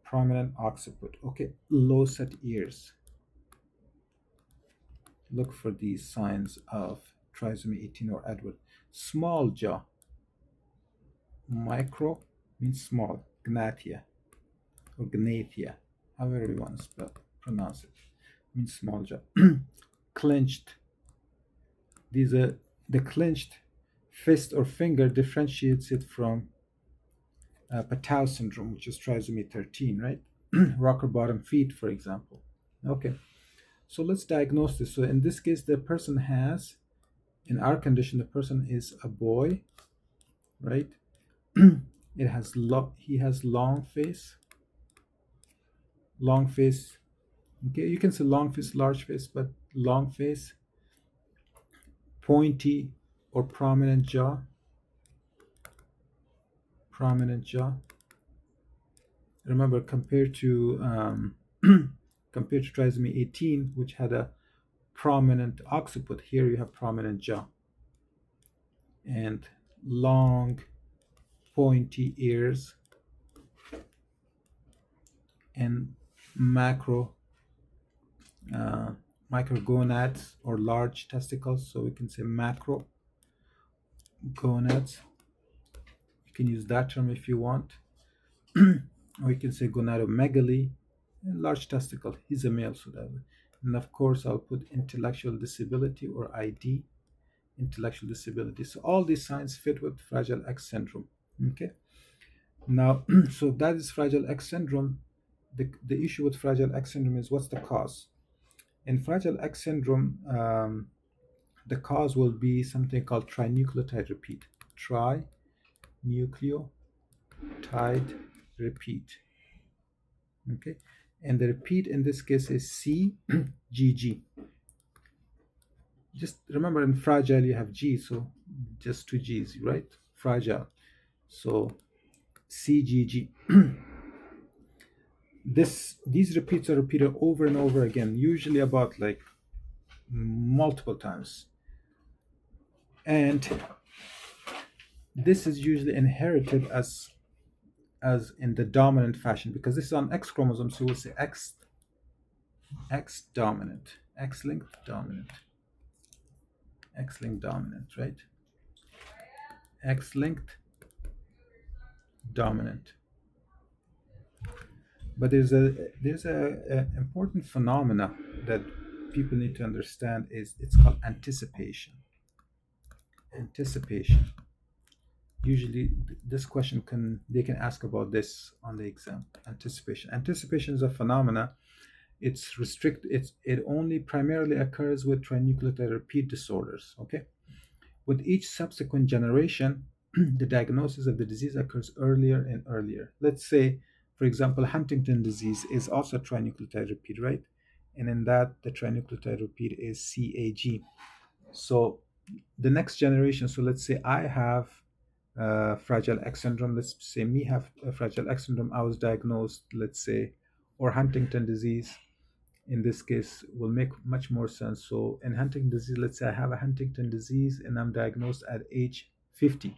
Prominent occiput. Okay, low set ears. Look for these signs of trisomy 18 or Edward. Small jaw. Micro means small. Gnathia or gnathia, however you want to pronounce it, means small jaw. Clenched. These are the clenched fist or finger differentiates it from Patau syndrome, which is trisomy 13, right? Rocker bottom feet, for example. Okay, so let's diagnose this. So in this case, the person has, in our condition, the person is a boy, right? He has long face. Long face. Okay, you can say long face, large face, but long face. Pointy or prominent jaw. Prominent jaw. Remember, compared to trisomy 18, which had a prominent occiput, here you have prominent jaw. And long, pointy ears. And microgonads or large testicles, so we can say macro gonads. You can use that term if you want. Or you can say gonadomegaly, and large testicle. He's a male, so that way. And of course, I'll put intellectual disability or ID, intellectual disability. So all these signs fit with Fragile X syndrome. Okay. Now, so that is Fragile X syndrome. The issue with Fragile X syndrome is what's the cause? In Fragile X syndrome, the cause will be something called trinucleotide repeat. Trinucleotide repeat. Okay, and the repeat in this case is CGG. Just remember in fragile you have G, so just two G's, right? Fragile. So CGG. These repeats are repeated over and over again, usually about like multiple times. And this is usually inherited as in the dominant fashion because this is on X chromosome, so we'll say X dominant, X-linked dominant, X-linked dominant, right? X-linked dominant. But there's a important phenomena that people need to understand is it's called anticipation. Anticipation. Usually, this question they can ask about this on the exam. Anticipation. Anticipation is a phenomena. It only primarily occurs with trinucleotide repeat disorders. Okay, with each subsequent generation, the diagnosis of the disease occurs earlier and earlier. Let's say, for example, Huntington disease is also a trinucleotide repeat, right? And in that, the trinucleotide repeat is CAG. So the next generation, so let's say I have Fragile X syndrome, let's say me have Fragile X syndrome, I was diagnosed, let's say, or Huntington disease, in this case will make much more sense. So in Huntington disease, let's say I have a Huntington disease and I'm diagnosed at age 50.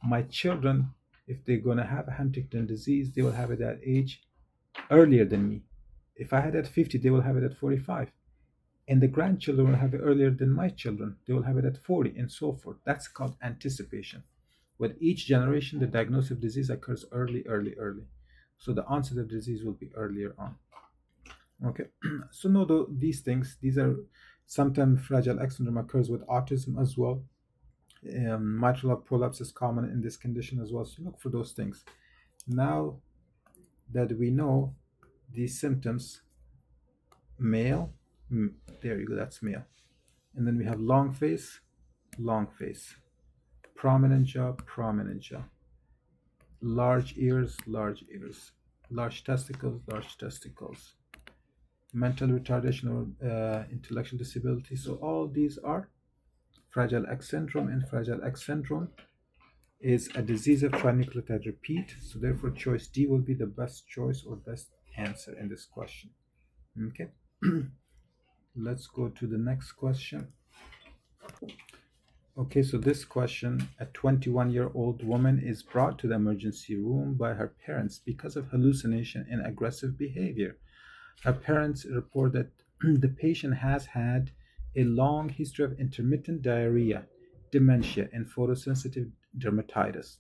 My children, if they're going to have a Huntington disease, they will have it at age earlier than me. If I had it at 50, they will have it at 45. And the grandchildren will have it earlier than my children. They will have it at 40 and so forth. That's called anticipation. With each generation, the diagnosis of disease occurs early, early, early. So the onset of disease will be earlier on. Okay, so know these things. These are sometimes Fragile X syndrome occurs with autism as well. Mitral prolapse is common in this condition as well. So look for those things. Now that we know these symptoms, male, there you go, that's male. And then we have long face, prominent jaw, large ears, large testicles, mental retardation or intellectual disability. So all these are Fragile X syndrome, and Fragile X syndrome is a disease of trinucleotide repeat. So therefore, choice D will be the best choice or best answer in this question. Okay, let's go to the next question. Okay, so this question, a 21-year-old woman is brought to the emergency room by her parents because of hallucination and aggressive behavior. Her parents report that the patient has had a long history of intermittent diarrhea, dementia, and photosensitive dermatitis.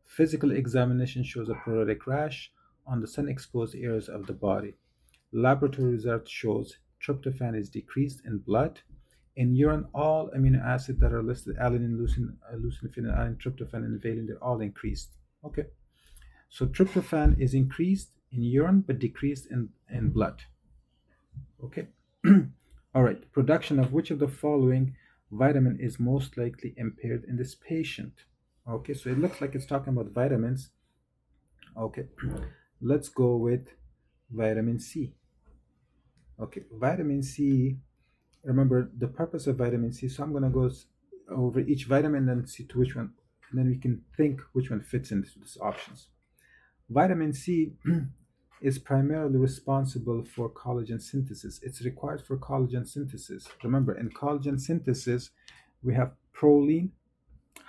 Physical examination shows a pruritic rash on the sun-exposed areas of the body. Laboratory results shows tryptophan is decreased in blood. In urine, all amino acids that are listed, alanine, leucine, phenylalanine, tryptophan, and valine, they're all increased. Okay, so tryptophan is increased in urine but decreased in blood. Okay, all right. Production of which of the following vitamin is most likely impaired in this patient? Okay, so it looks like it's talking about vitamins. Okay, let's go with vitamin C. Okay, vitamin C. Remember the purpose of vitamin C. So I'm going to go over each vitamin and see to which one, and then we can think which one fits into these options. Vitamin C is primarily responsible for collagen synthesis. It's required for collagen synthesis. Remember, in collagen synthesis, we have proline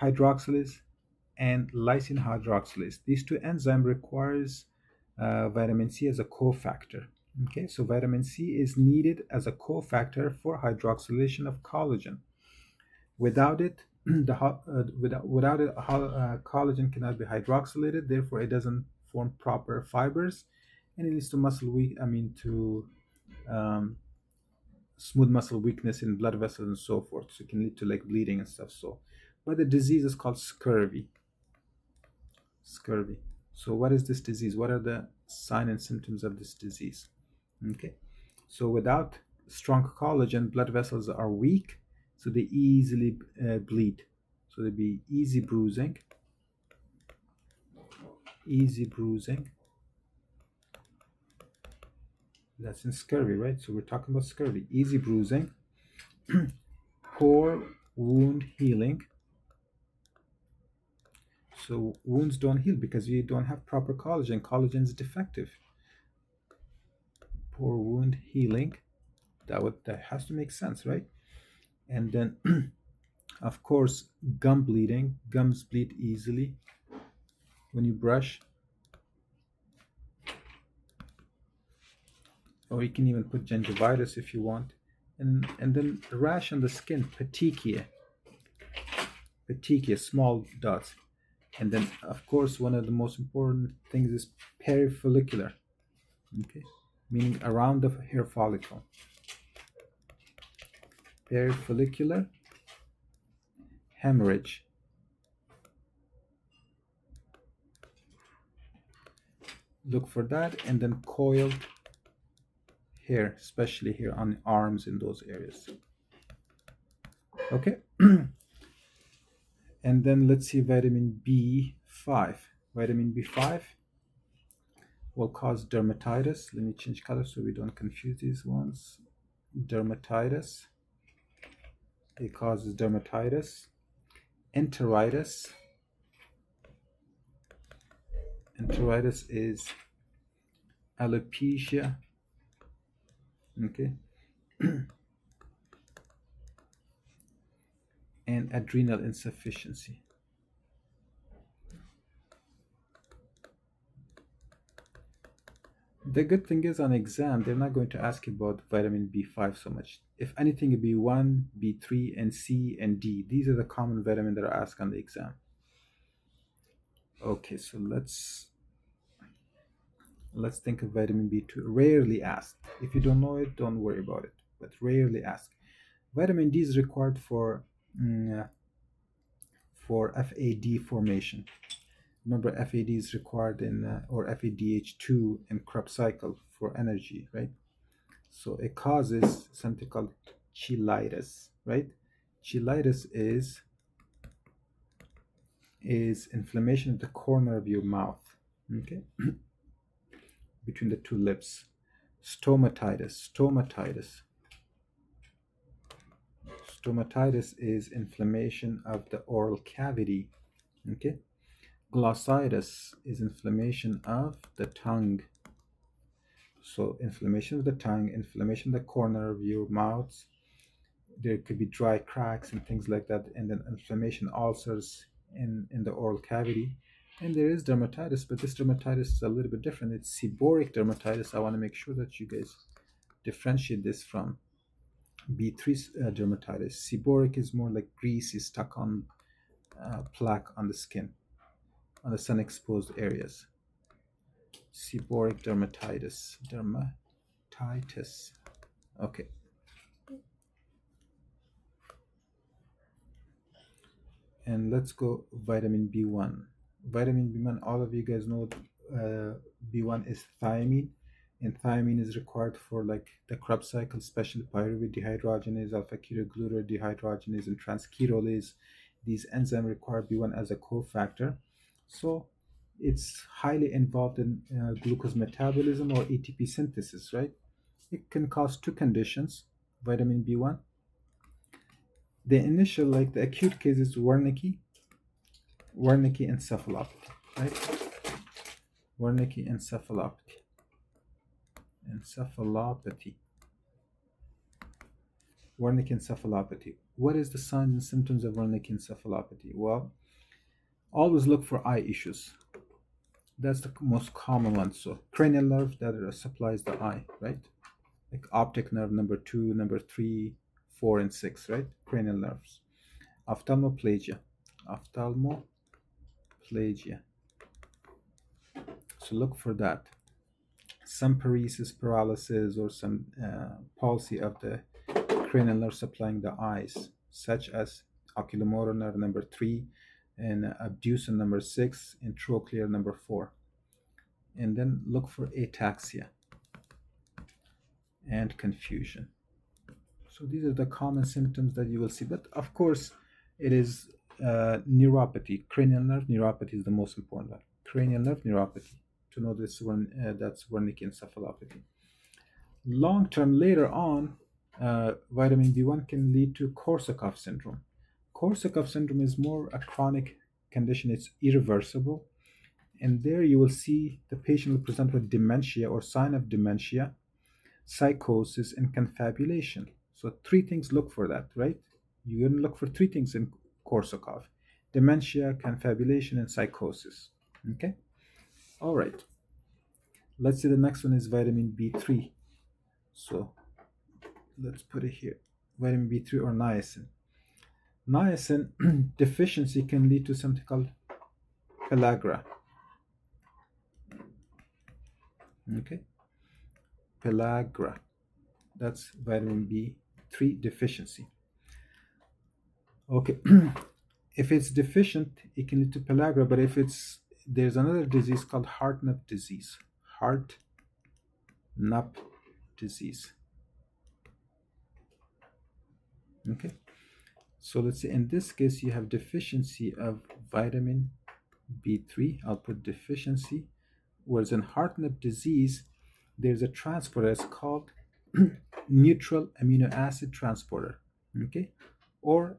hydroxylase and lysine hydroxylase. These two enzymes requires vitamin C as a cofactor. Okay, so vitamin C is needed as a cofactor for hydroxylation of collagen. Without it, collagen cannot be hydroxylated. Therefore, it doesn't form proper fibers, and it leads to smooth muscle weakness in blood vessels and so forth. So it can lead to like bleeding and stuff. So, but the disease is called scurvy. Scurvy. So what is this disease? What are the signs and symptoms of this disease? Okay, so without strong collagen, blood vessels are weak, so they easily bleed. So there'd be easy bruising. That's in scurvy, right? So we're talking about scurvy. Easy bruising, Poor wound healing. So wounds don't heal because you don't have proper collagen. Collagen is defective. Poor wound healing. That has to make sense, right? And then, of course, gum bleeding. Gums bleed easily when you brush. Or you can even put gingivitis if you want. And then rash on the skin, petechia, small dots. And then, of course, one of the most important things is perifollicular, okay, meaning around the hair follicle. Perifollicular hemorrhage. Look for that. And then coiled hair, especially here on arms in those areas. Okay. And then let's see vitamin B5. Vitamin B5 will cause dermatitis. Let me change color so we don't confuse these ones. Dermatitis. It causes dermatitis. Enteritis. Enteritis is alopecia. Okay. And adrenal insufficiency. The good thing is on exam, they're not going to ask you about vitamin B5 so much. If anything, B1, B3, and C and D. These are the common vitamins that are asked on the exam. Okay, so let's think of vitamin B2. Rarely asked. If you don't know it, don't worry about it, but rarely asked. Vitamin D is required for FAD formation. Remember, FAD is required in, or FADH2 in Krebs cycle for energy, right? So it causes something called cheilitis, right? Cheilitis is inflammation of the corner of your mouth, okay, between the two lips. Stomatitis. Stomatitis is inflammation of the oral cavity, okay. Glossitis is inflammation of the tongue. So inflammation of the tongue, inflammation of the corner of your mouth. There could be dry cracks and things like that, and then inflammation, ulcers in the oral cavity. And there is dermatitis, but this dermatitis is a little bit different. It's seborrheic dermatitis. I want to make sure that you guys differentiate this from B3 dermatitis. Seborrheic is more like greasy, stuck on plaque on the skin, on the sun exposed areas. Seborrheic dermatitis. Okay. And let's go vitamin B1. Vitamin B1, all of you guys know B1 is thiamine, and thiamine is required for like the Krebs cycle, especially pyruvate dehydrogenase, alpha ketoglutarate dehydrogenase, and transketolase. These enzymes require B1 as a cofactor. So it's highly involved in glucose metabolism or ATP synthesis, right? It can cause two conditions, vitamin B1. The initial, like the acute case, is Wernicke encephalopathy, right? Wernicke encephalopathy. Wernicke encephalopathy. What is the signs and symptoms of Wernicke encephalopathy? Well, always look for eye issues. That's the most common one. So cranial nerve that supplies the eye, right? Like optic nerve number 2, number 3, 4, and 6, right? Cranial nerves. Ophthalmoplegia. So look for that. Some paresis, paralysis, or some palsy of the cranial nerve supplying the eyes, such as oculomotor nerve number 3, and abducens number 6, and trochlear number 4. And then look for ataxia and confusion. So these are the common symptoms that you will see. But of course, it is neuropathy. Cranial nerve neuropathy is the most important one. Cranial nerve neuropathy. To know this one, that's Wernicke encephalopathy. Long term, later on, vitamin B1 can lead to Korsakoff syndrome. Korsakoff syndrome is more a chronic condition, it's irreversible. And there you will see the patient will present with dementia or sign of dementia, psychosis, and confabulation. So three things look for that, right? You're going to look for three things in Korsakoff: dementia, confabulation, and psychosis. Okay? All right. Let's see, the next one is vitamin B3. So let's put it here. Vitamin B3 or niacin. Niacin deficiency can lead to something called pellagra. Okay? Pellagra. That's vitamin B3 deficiency. Okay. If it's deficient, it can lead to pellagra, but if there's another disease called Hartnup disease. Hartnup disease. Okay. So let's say in this case you have deficiency of vitamin B3. I'll put deficiency. Whereas in Hartnup disease, there's a transporter. It's called neutral amino acid transporter. Okay, or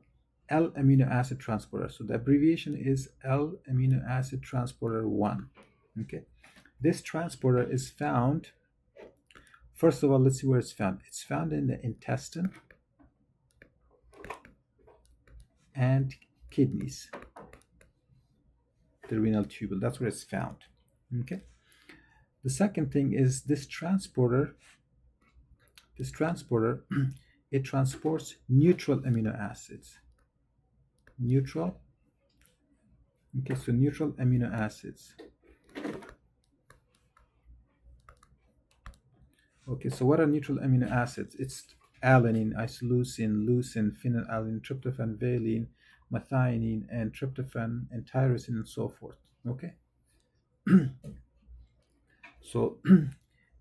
L amino acid transporter. So the abbreviation is L amino acid transporter 1. Okay, this transporter is found. First of all, let's see where it's found. It's found in the intestine and kidneys, the renal tubule. That's where it's found. Okay. The second thing is this transporter, it transports neutral amino acids. Neutral. Okay, so neutral amino acids. Okay, so what are neutral amino acids? It's alanine, isoleucine, leucine, phenylalanine, tryptophan, valine, methionine, and tryptophan, and tyrosine, and so forth. Okay. So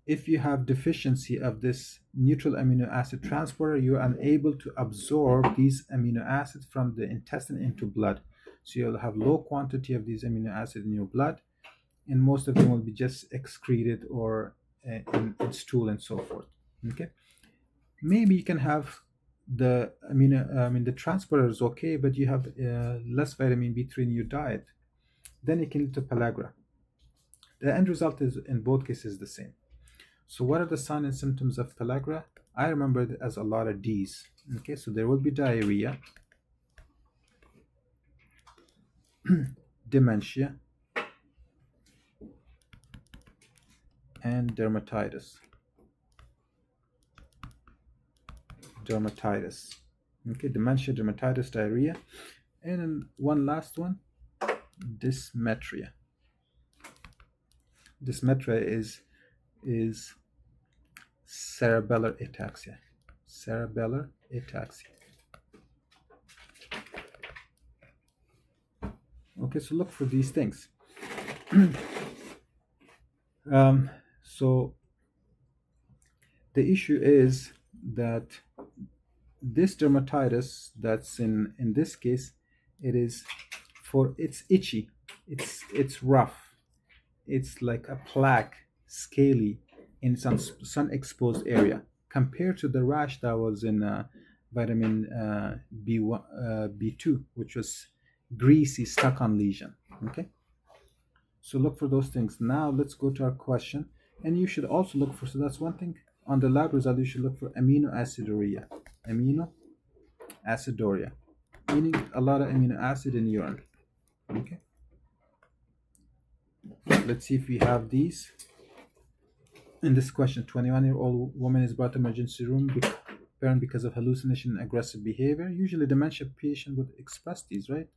if you have deficiency of this neutral amino acid transporter, you're unable to absorb these amino acids from the intestine into blood. So you'll have low quantity of these amino acids in your blood, and most of them will be just excreted or in stool and so forth. Okay, maybe you can have the the transporter is okay, but you have less vitamin B3 in your diet, then it can lead to pellagra. The end result is in both cases the same. So what are the signs and symptoms of pellagra? I remember it as a lot of D's. Okay, so there will be diarrhea, dementia, and dermatitis. Okay, dementia, dermatitis, diarrhea, and then one last one, dysmetria. Dysmetria is cerebellar ataxia. Cerebellar ataxia. Okay, so look for these things. So the issue is that this dermatitis that's in this case, it's itchy, it's rough, it's like a plaque, scaly in some sun exposed area, compared to the rash that was in vitamin B1, B2, which was greasy, stuck on lesion. Okay, so look for those things. Now let's go to our question, and you should also look for, so that's one thing on the lab result, you should look for amino aciduria, meaning a lot of amino acid in urine. Okay, let's see if we have these. In this question, 21-year-old woman is brought to emergency room apparent because of hallucination and aggressive behavior. Usually dementia patient would express these, right?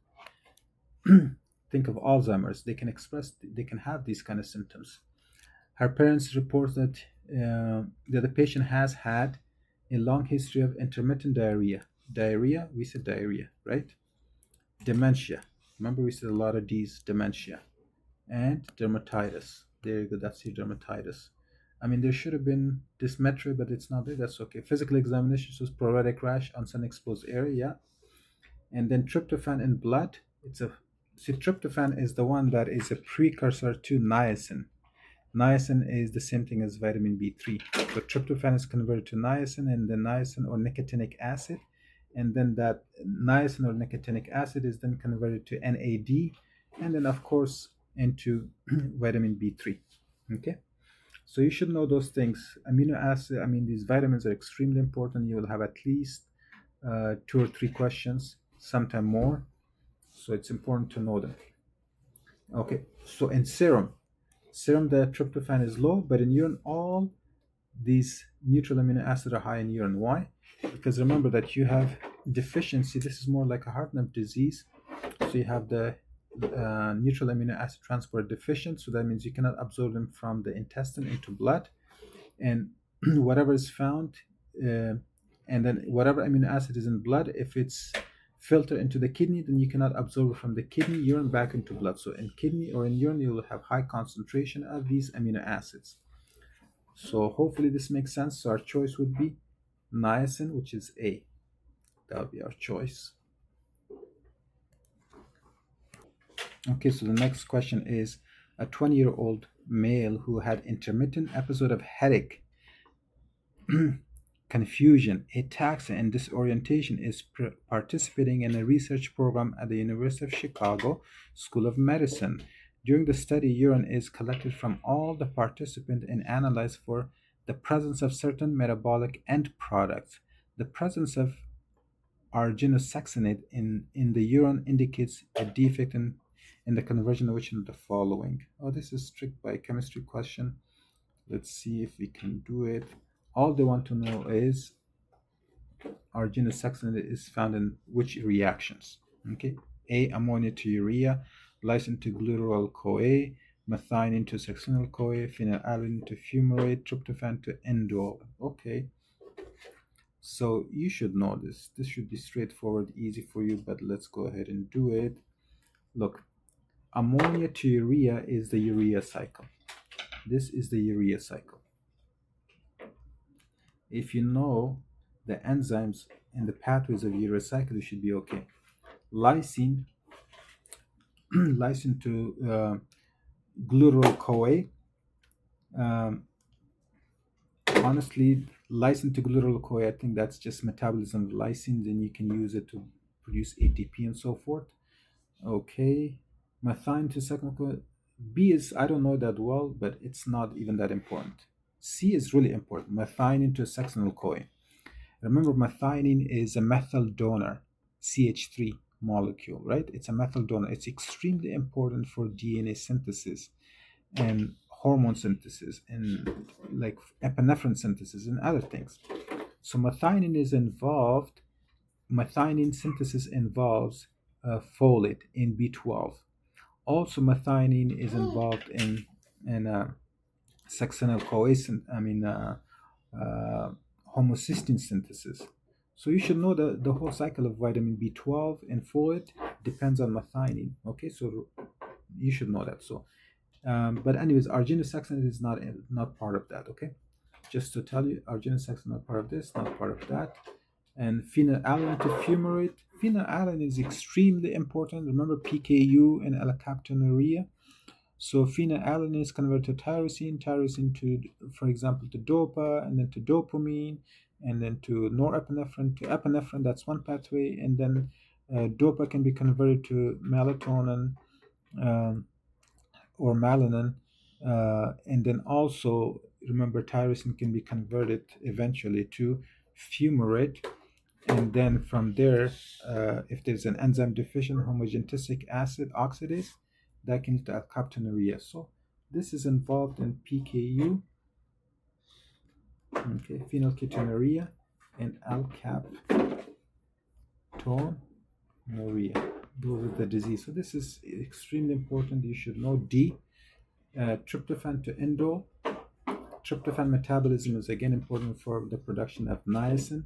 Think of Alzheimer's. They can have these kind of symptoms. Her parents report that the patient has had a long history of intermittent diarrhea. We said diarrhea, right? Dementia. Remember we said a lot of D's, dementia. And dermatitis. There you go, that's your dermatitis. I mean, there should have been dysmetria, but it's not there. That's okay. Physical examination shows pruritic rash on sun exposed area, yeah. And then tryptophan in blood. Tryptophan is the one that is a precursor to niacin. Niacin is the same thing as vitamin B3. So tryptophan is converted to niacin, and then niacin or nicotinic acid, and then that niacin or nicotinic acid is then converted to NAD, and then of course into vitamin B3. Okay, so you should know those things. Amino acid, I mean, these vitamins are extremely important. You will have at least 2 or 3 questions, sometime more. So it's important to know them. Okay, so in serum the tryptophan is low, but in urine all these neutral amino acids are high in urine. Why? Because remember that you have deficiency. This is more like a heart nerve disease. So you have the neutral amino acid transport deficient. So that means you cannot absorb them from the intestine into blood, and whatever is found, uh, and then whatever amino acid is in blood, if it's filtered into the kidney, then you cannot absorb it from the kidney urine back into blood. So in kidney or in urine, you will have high concentration of these amino acids. So hopefully this makes sense. So our choice would be niacin, which is A. That would be our choice. Okay, so the next question is a 20-year-old male who had intermittent episode of headache, confusion, ataxia, and disorientation is participating in a research program at the University of Chicago School of Medicine. During the study, urine is collected from all the participants and analyzed for the presence of certain metabolic end products. The presence of arginosaxonate in the urine indicates a defect in the conversion of which of the following. Oh, this is strict biochemistry question. Let's see if we can do it. All they want to know is arginosaxonate is found in which reactions. Okay, A, ammonia to urea, lysine to glycerol CoA, methionine to succinyl CoA, phenylalanine to fumarate, tryptophan to indole. Okay, so you should know this. This should be straightforward, easy for you, but let's go ahead and do it. Look, ammonia to urea is the urea cycle. This is the urea cycle. If you know the enzymes and the pathways of urea cycle, you should be okay. Lysine, lysine to glutarol CoA. Honestly, lysine to glutarol CoA, I think that's just metabolism of lysine. Then you can use it to produce ATP and so forth. Okay, methionine to second CoA. B is, I don't know that well, but it's not even that important. C is really important. Methionine to succinyl CoA. Remember, methionine is a methyl donor, CH3 molecule, right? It's a methyl donor. It's extremely important for DNA synthesis and hormone synthesis and like epinephrine synthesis and other things. So methionine is involved. Methionine synthesis involves folate in B12. Also, methionine is involved in succinyl CoA. Homocysteine synthesis. So you should know that the whole cycle of vitamin B12 and folate depends on methionine. Okay, so you should know that. So, but anyways, arginosaxonate is not part of that. Okay, just to tell you, arginosaxonate not part of this, not part of that. And phenylalanine to fumarate. Phenylalanine is extremely important. Remember PKU and alkaptonuria. So phenylalanine is converted to tyrosine to, for example, to dopa, and then to dopamine, and then to norepinephrine, to epinephrine. That's one pathway, and then dopa can be converted to melatonin um, or melanin, and then also remember tyrosine can be converted eventually to fumarate, and then from there, if there's an enzyme deficient homogenesic acid oxidase, that can lead to alkaptonuria. So this is involved in PKU, okay, phenylketonuria, and alkaptonuria. Those are the disease. So this is extremely important. You should know. D, tryptophan to indole. Tryptophan metabolism is again important for the production of niacin,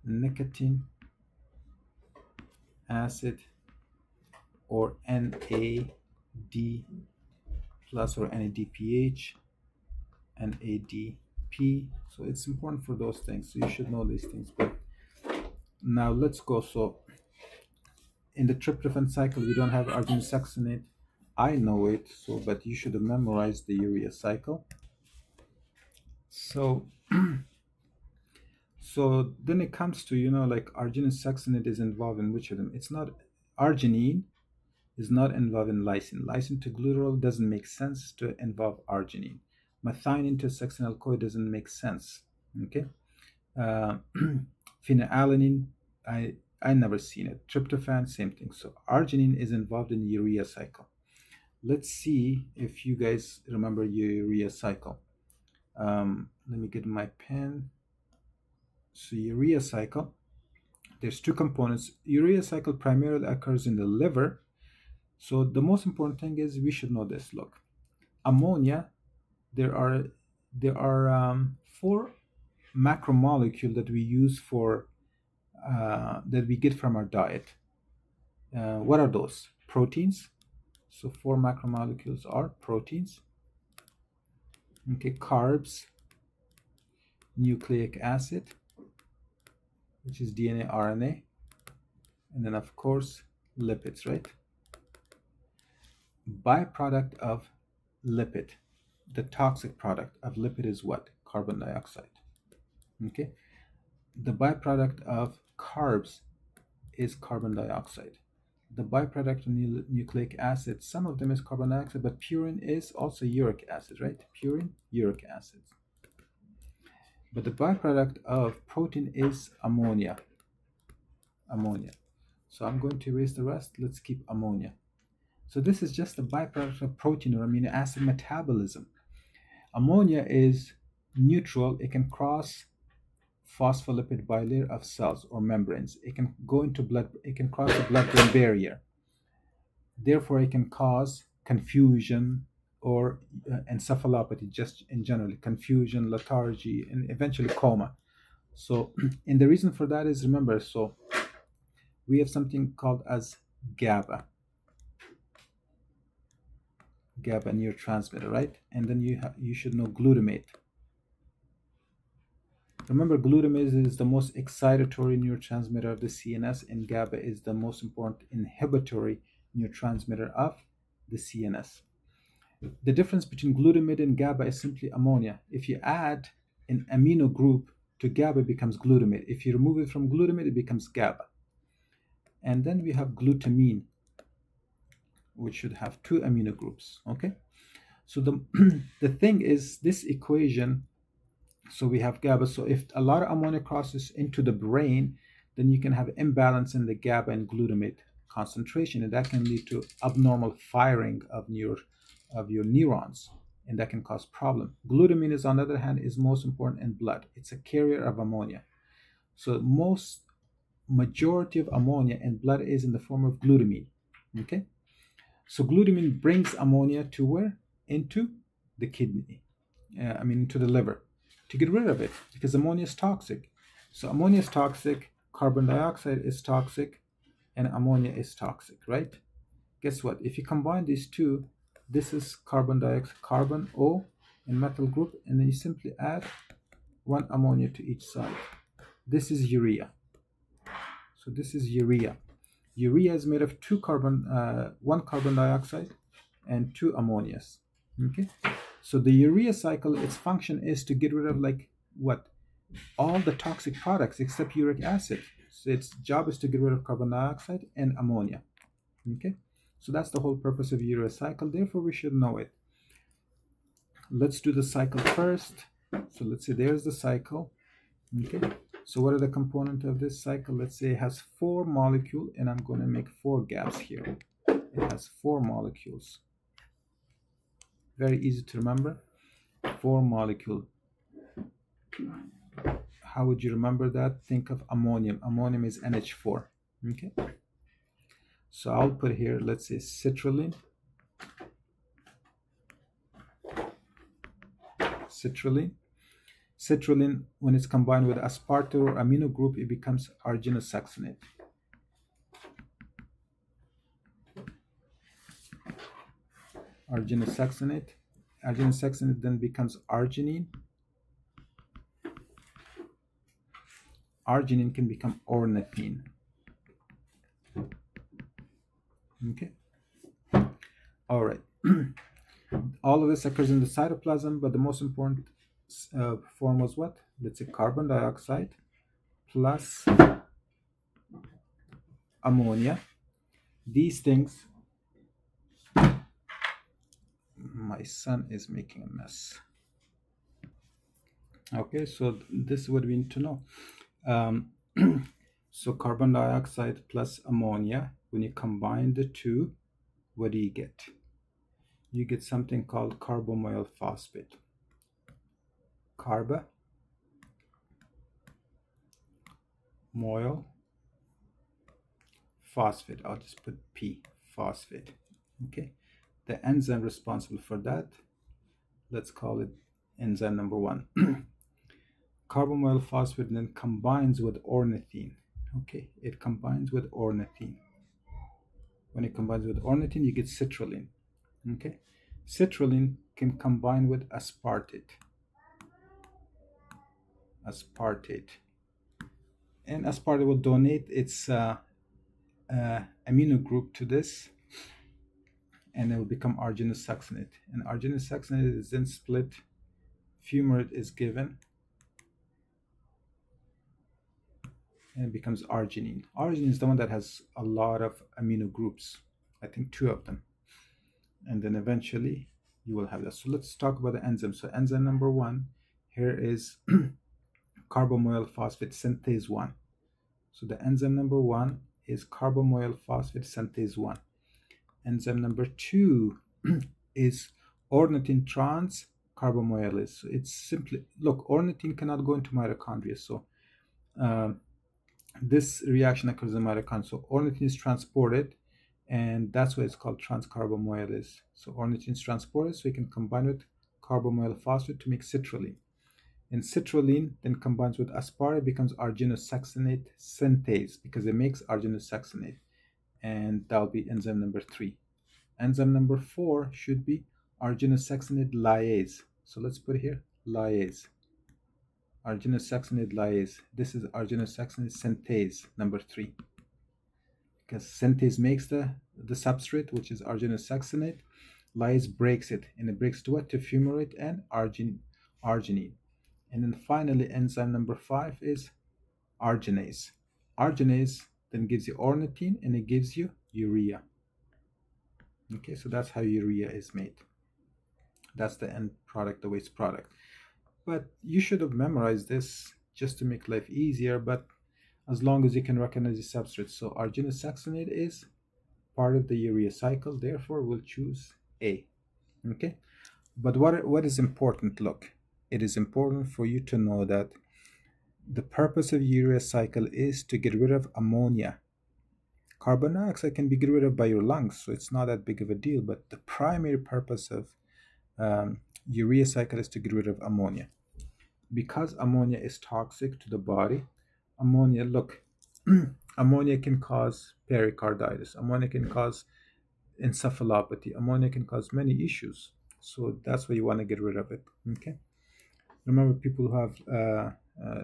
nicotine acid, or NAD plus or NADPH, NADP. So it's important for those things. So you should know these things. But now let's go. So in the tryptophan cycle, we don't have arginosaxonate. I know it, so but you should have memorized the urea cycle. So so then it comes to, like arginine succinate is involved in which of them? It's not arginine is not involved in lysine. Lysine to glutarol doesn't make sense to involve arginine. Methionine to succinyl-CoA doesn't make sense. Okay. Uh, phenylalanine, I never seen it. Tryptophan, same thing. So arginine is involved in the urea cycle. Let's see if you guys remember urea cycle. Let me get my pen. So urea cycle, there's two components. Urea cycle primarily occurs in the liver. So the most important thing is we should know this. Look, ammonia, there are four macromolecules that we use for that we get from our diet. What are those? Proteins. So four macromolecules are proteins. Okay, carbs, nucleic acid, which is DNA, RNA, and then of course lipids, right? Byproduct of lipid, the toxic product of lipid is what? Carbon dioxide. Okay, the byproduct of carbs is carbon dioxide. The byproduct of nucleic acid, some of them is carbon dioxide, but purine is also uric acid, right? Purine, uric acid. But the byproduct of protein is ammonia. Ammonia. So I'm going to erase the rest. Let's keep ammonia. So this is just a byproduct of protein or amino acid metabolism. Ammonia is neutral. It can cross phospholipid bilayer of cells or membranes. It can go into blood. It can cross the blood-brain barrier. Therefore, it can cause confusion or encephalopathy, just in general, confusion, lethargy, and eventually coma. So, and the reason for that is, remember, so we have something called as GABA neurotransmitter, right? And then you should know glutamate. Remember, glutamate is the most excitatory neurotransmitter of the CNS, and GABA is the most important inhibitory neurotransmitter of the CNS. The difference between glutamate and GABA is simply ammonia. If you add an amino group to GABA, it becomes glutamate. If you remove it from glutamate, it becomes GABA. And then we have glutamine, which should have two amino groups. Okay, so the thing is, this equation, so we have GABA. So if a lot of ammonia crosses into the brain, then you can have imbalance in the GABA and glutamate concentration, and that can lead to abnormal firing of your neurons, and that can cause problem. Glutamine is, on the other hand, is most important in blood. It's a carrier of ammonia. So majority of ammonia in blood is in the form of glutamine. Okay, so glutamine brings ammonia to where? Into the kidney. Into the liver, to get rid of it, because ammonia is toxic. So ammonia is toxic, carbon dioxide is toxic, and ammonia is toxic, right? Guess what? If you combine these two, this is carbon dioxide, carbon O and methyl group, and then you simply add one ammonia to each side. This is urea. So this is urea. Urea is made of one carbon dioxide and two ammonias. Okay. So the urea cycle, its function is to get rid of all the toxic products except uric acid. So its job is to get rid of carbon dioxide and ammonia. Okay. So that's the whole purpose of urea cycle. Therefore, we should know it. Let's do the cycle first. So let's say there's the cycle. Okay. So what are the components of this cycle? Let's say it has 4 molecules, and I'm going to make 4 gaps here. It has 4 molecules. Very easy to remember. 4 molecule. How would you remember that? Think of ammonium. Ammonium is NH4. Okay. So I'll put here, let's say citrulline. Citrulline, when it's combined with aspartate or amino group, it becomes arginosuccinate. Arginosuccinate then becomes arginine. Arginine can become ornithine. Okay. All right. All of this occurs in the cytoplasm, but the most important form was what? Let's say carbon dioxide plus ammonia. These things, my son is making a mess. Okay, so this is what we need to know. So carbon dioxide plus ammonia, when you combine the two, what do you get? You get something called carbomoyl phosphate. Carbomoyl phosphate. I'll just put P, phosphate. Okay, the enzyme responsible for that, let's call it enzyme number 1. Carbomoyl phosphate then combines with ornithine. Okay, it combines with ornithine. When it combines with ornithine, you get citrulline. Okay, citrulline can combine with aspartate. And aspartate will donate its amino group to this, and it will become arginosuccinate. And arginosuccinate is then split, fumarate is given, and it becomes arginine. Arginine is the one that has a lot of amino groups, I think 2 of them. And then eventually you will have that. So let's talk about the enzyme. So enzyme number 1 here is carbomoyl phosphate synthase 1. So the enzyme number 1 is carbomoyl phosphate synthase 1. Enzyme number 2 is ornithine trans carbamylase. So it's simply, look, ornithine cannot go into mitochondria. So this reaction occurs in mitochondria. So ornithine is transported, and that's why it's called transcarbamylase. So ornithine is transported, so you can combine with carbomoyl phosphate to make citrulline. And citrulline then combines with aspartate, becomes arginosuccinate synthase, because it makes arginosuccinate, and that'll be enzyme number 3. Enzyme number 4 should be arginosuccinate lyase. So let's put here lyase. Arginosuccinate lyase. This is arginosuccinate synthase number 3. Because synthase makes the substrate, which is arginosuccinate. Lyase breaks it, and it breaks to what? To fumarate and arginine. And then finally, enzyme number 5 is arginase. Arginase then gives you ornithine, and it gives you urea. Okay, so that's how urea is made. That's the end product, the waste product. But you should have memorized this just to make life easier, but as long as you can recognize the substrate. So arginosuccinate is part of the urea cycle, therefore we'll choose A. Okay, but what is important? Look, it is important for you to know that the purpose of urea cycle is to get rid of ammonia. Carbon dioxide can be get rid of by your lungs, so it's not that big of a deal, but the primary purpose of urea cycle is to get rid of ammonia. Because ammonia is toxic to the body, ammonia, look, ammonia can cause pericarditis, ammonia can cause encephalopathy, ammonia can cause many issues. So that's why you want to get rid of it. Okay. Remember, people who have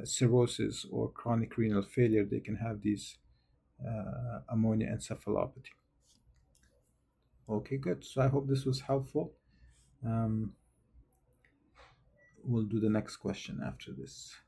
cirrhosis or chronic renal failure, they can have these ammonia encephalopathy. Okay, good. So I hope this was helpful. We'll do the next question after this.